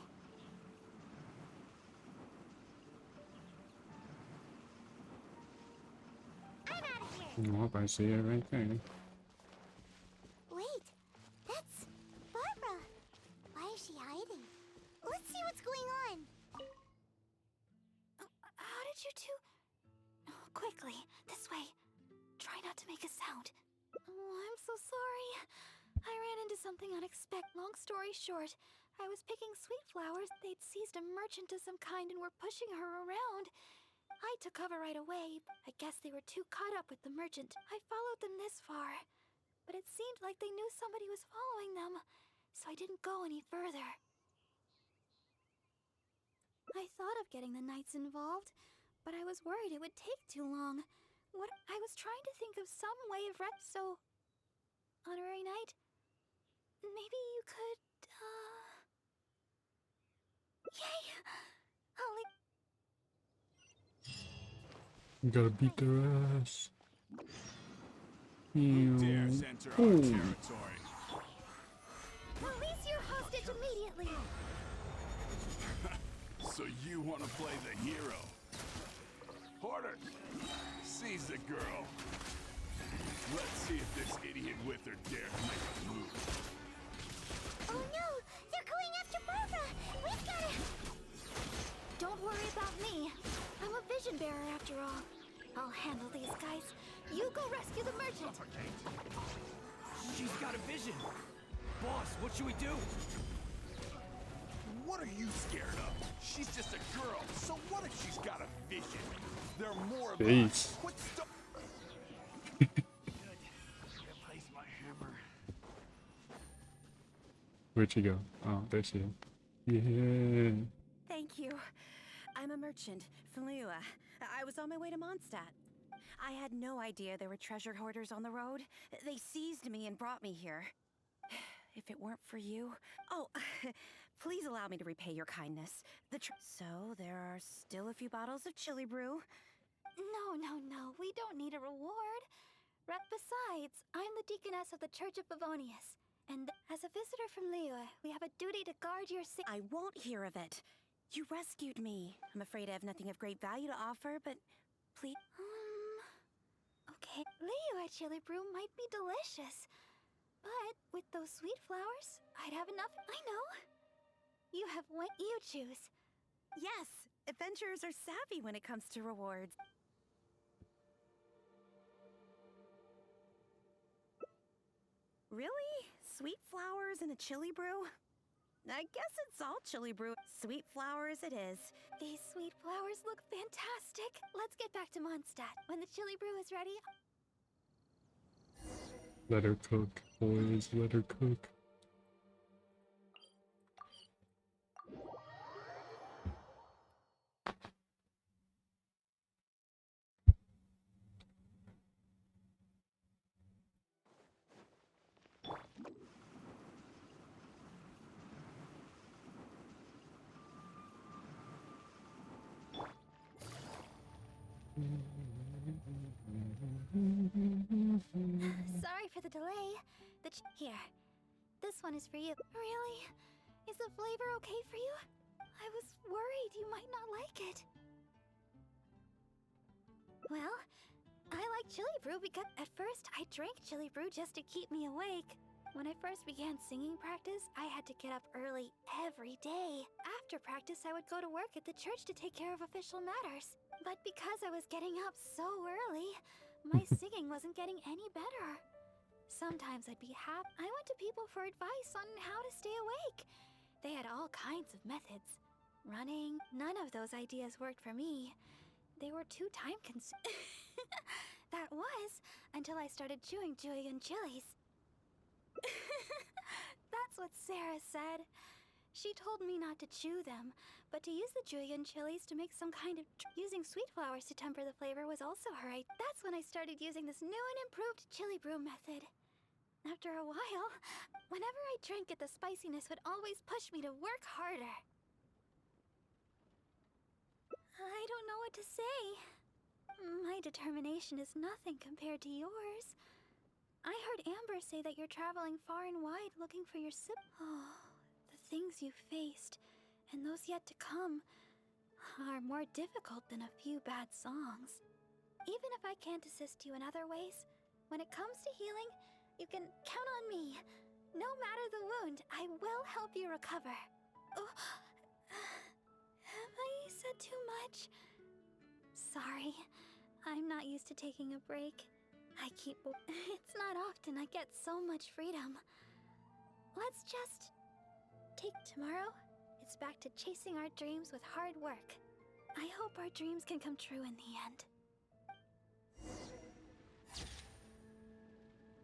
I'm out of here. Nope, I see it right there. Wait, that's Barbara. Why is she hiding? Let's see what's going on. How did you two... Quickly, this way. Try not to make a sound. Oh, I'm so sorry. I ran into something unexpected. Long story short, I was picking sweet flowers. They'd seized a merchant of some kind and were pushing her around. I took cover right away. I guess they were too caught up with the merchant. I followed them this far. but it seemed like they knew somebody was following them, so I didn't go any further. I thought of getting the knights involved, but I was worried it would take too long. I was trying to think of some way of so... Honorary Knight, maybe you could, Yay! You gotta beat their ass. Who dares enter our territory? Release your hostage immediately! So you want to play the hero? Porter, seize the girl. Let's see if this idiot with her dares make a move. Oh no! They're going after Barbara! We've gotta... Don't worry about me. I'm a vision bearer after all. I'll handle these guys. You go rescue the merchant! She's got a vision! Boss, what should we do? What are you scared of? She's just a girl, so what if she's got a vision? There are more of us. Quit Replace my hammer. Where'd she go? Oh, there she is. Yeah. Thank you. I'm a merchant from Liyue. I was on my way to Mondstadt. I had no idea there were treasure hoarders on the road. They seized me and brought me here. If it weren't for you... Oh, please allow me to repay your kindness. So, there are still a few bottles of chili brew. No, we don't need a reward. Besides, I'm the deaconess of the Church of Bavonius, and as a visitor from Liyue, we have a duty to guard your I won't hear of it. You rescued me. I'm afraid I have nothing of great value to offer, but please... Okay, Liyue chili brew might be delicious, but with those sweet flowers, I'd have enough. I know. You have what you choose. Yes, adventurers are savvy when it comes to rewards. Really? Sweet flowers and a chili brew? I guess it's all chili brew. Sweet flowers it is. These sweet flowers look fantastic. Let's get back to Mondstadt. When the chili brew is ready... Let her cook, boys, let her cook. Sorry for the delay. Here. This one is for you. Really? Is the flavor okay for you? I was worried you might not like it. Well, I like chili brew because at first I drank chili brew just to keep me awake. When I first began singing practice, I had to get up early every day. After practice, I would go to work at the church to take care of official matters. But because I was getting up so early, my singing wasn't getting any better. Sometimes I'd be happy. I went to people for advice on how to stay awake. They had all kinds of methods. Running, none of those ideas worked for me. They were too time-consuming. That was, until I started chewing Julian chilies. That's what Sarah said. She told me not to chew them, but to use the Julian chilies to make some kind of... Using sweet flowers to temper the flavor was also her idea. That's when I started using this new and improved chili brew method. After a while, whenever I drank it, the spiciness would always push me to work harder. I don't know what to say. My determination is nothing compared to yours. I heard Amber say that you're traveling far and wide looking for your Oh, the things you faced, and those yet to come, are more difficult than a few bad songs. Even if I can't assist you in other ways, when it comes to healing, you can count on me. No matter the wound, I will help you recover. Oh, have I said too much? Sorry, I'm not used to taking a break. It's not often I get so much freedom. Let's just take tomorrow. It's back to chasing our dreams with hard work. I hope our dreams can come true in the end.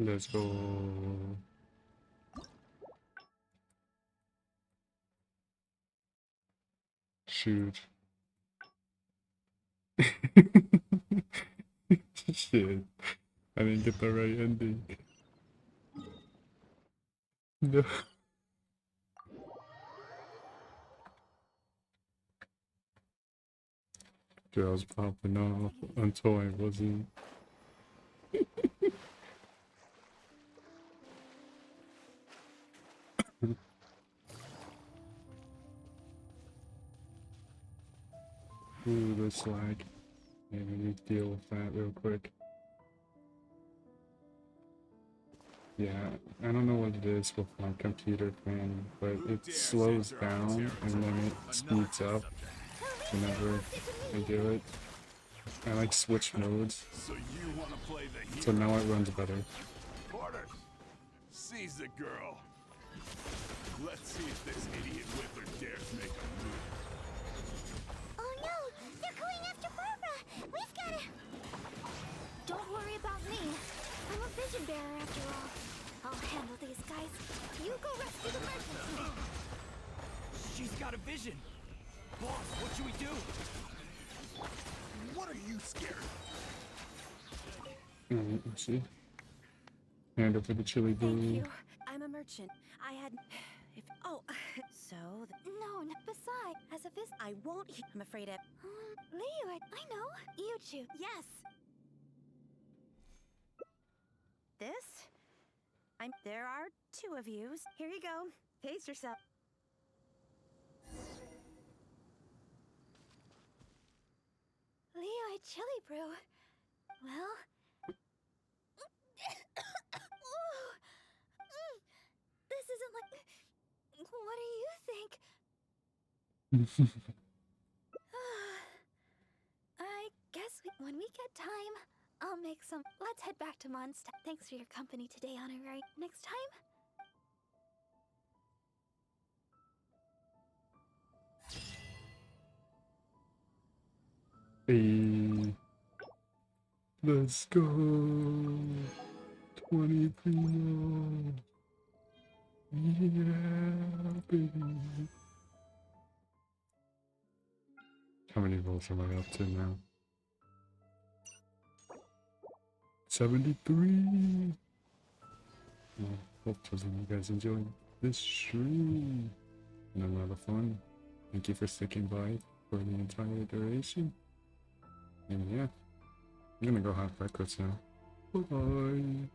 Let's go. Shoot. Shit. I didn't get the right ending. No. Dude, I was popping off until I wasn't. Ooh, the slag. Maybe we need to deal with that real quick. Yeah, I don't know what it is with my computer fan, but it slows down and then it speeds up whenever I do it. I like switch modes, So you want to play the so now it runs better. Porter, seize the girl. Let's see if this idiot whipper dares make a move. Oh no! They're going after Barbara! We've gotta... Don't worry about me. I'm a vision bearer after all. I'll handle these guys. You go rescue the merchants. She's got a vision. Boss, what should we do? What are you scared? Let's see. Hand over the chili Thank bean. you. I'm a merchant. I had... If... Oh, so... No, besides, as a I won't... I'm afraid of... Leo, I know. You choose. Yes! This? There are 2 of you. Here you go. Pace yourself. Leo, chili brew. Well... This isn't like... What do you think? I guess when we get time, I'll make some... Let's head back to Mondstadt. Thanks for your company today, Honorary. Next time? Hey, let's go. 23 more. Yeah, baby. How many rolls am I up to now? 73. Well, hopefully you guys enjoyed this stream. And a lot of fun. Thank you for sticking by for the entire duration. And yeah, I'm gonna go have breakfast now. Bye bye.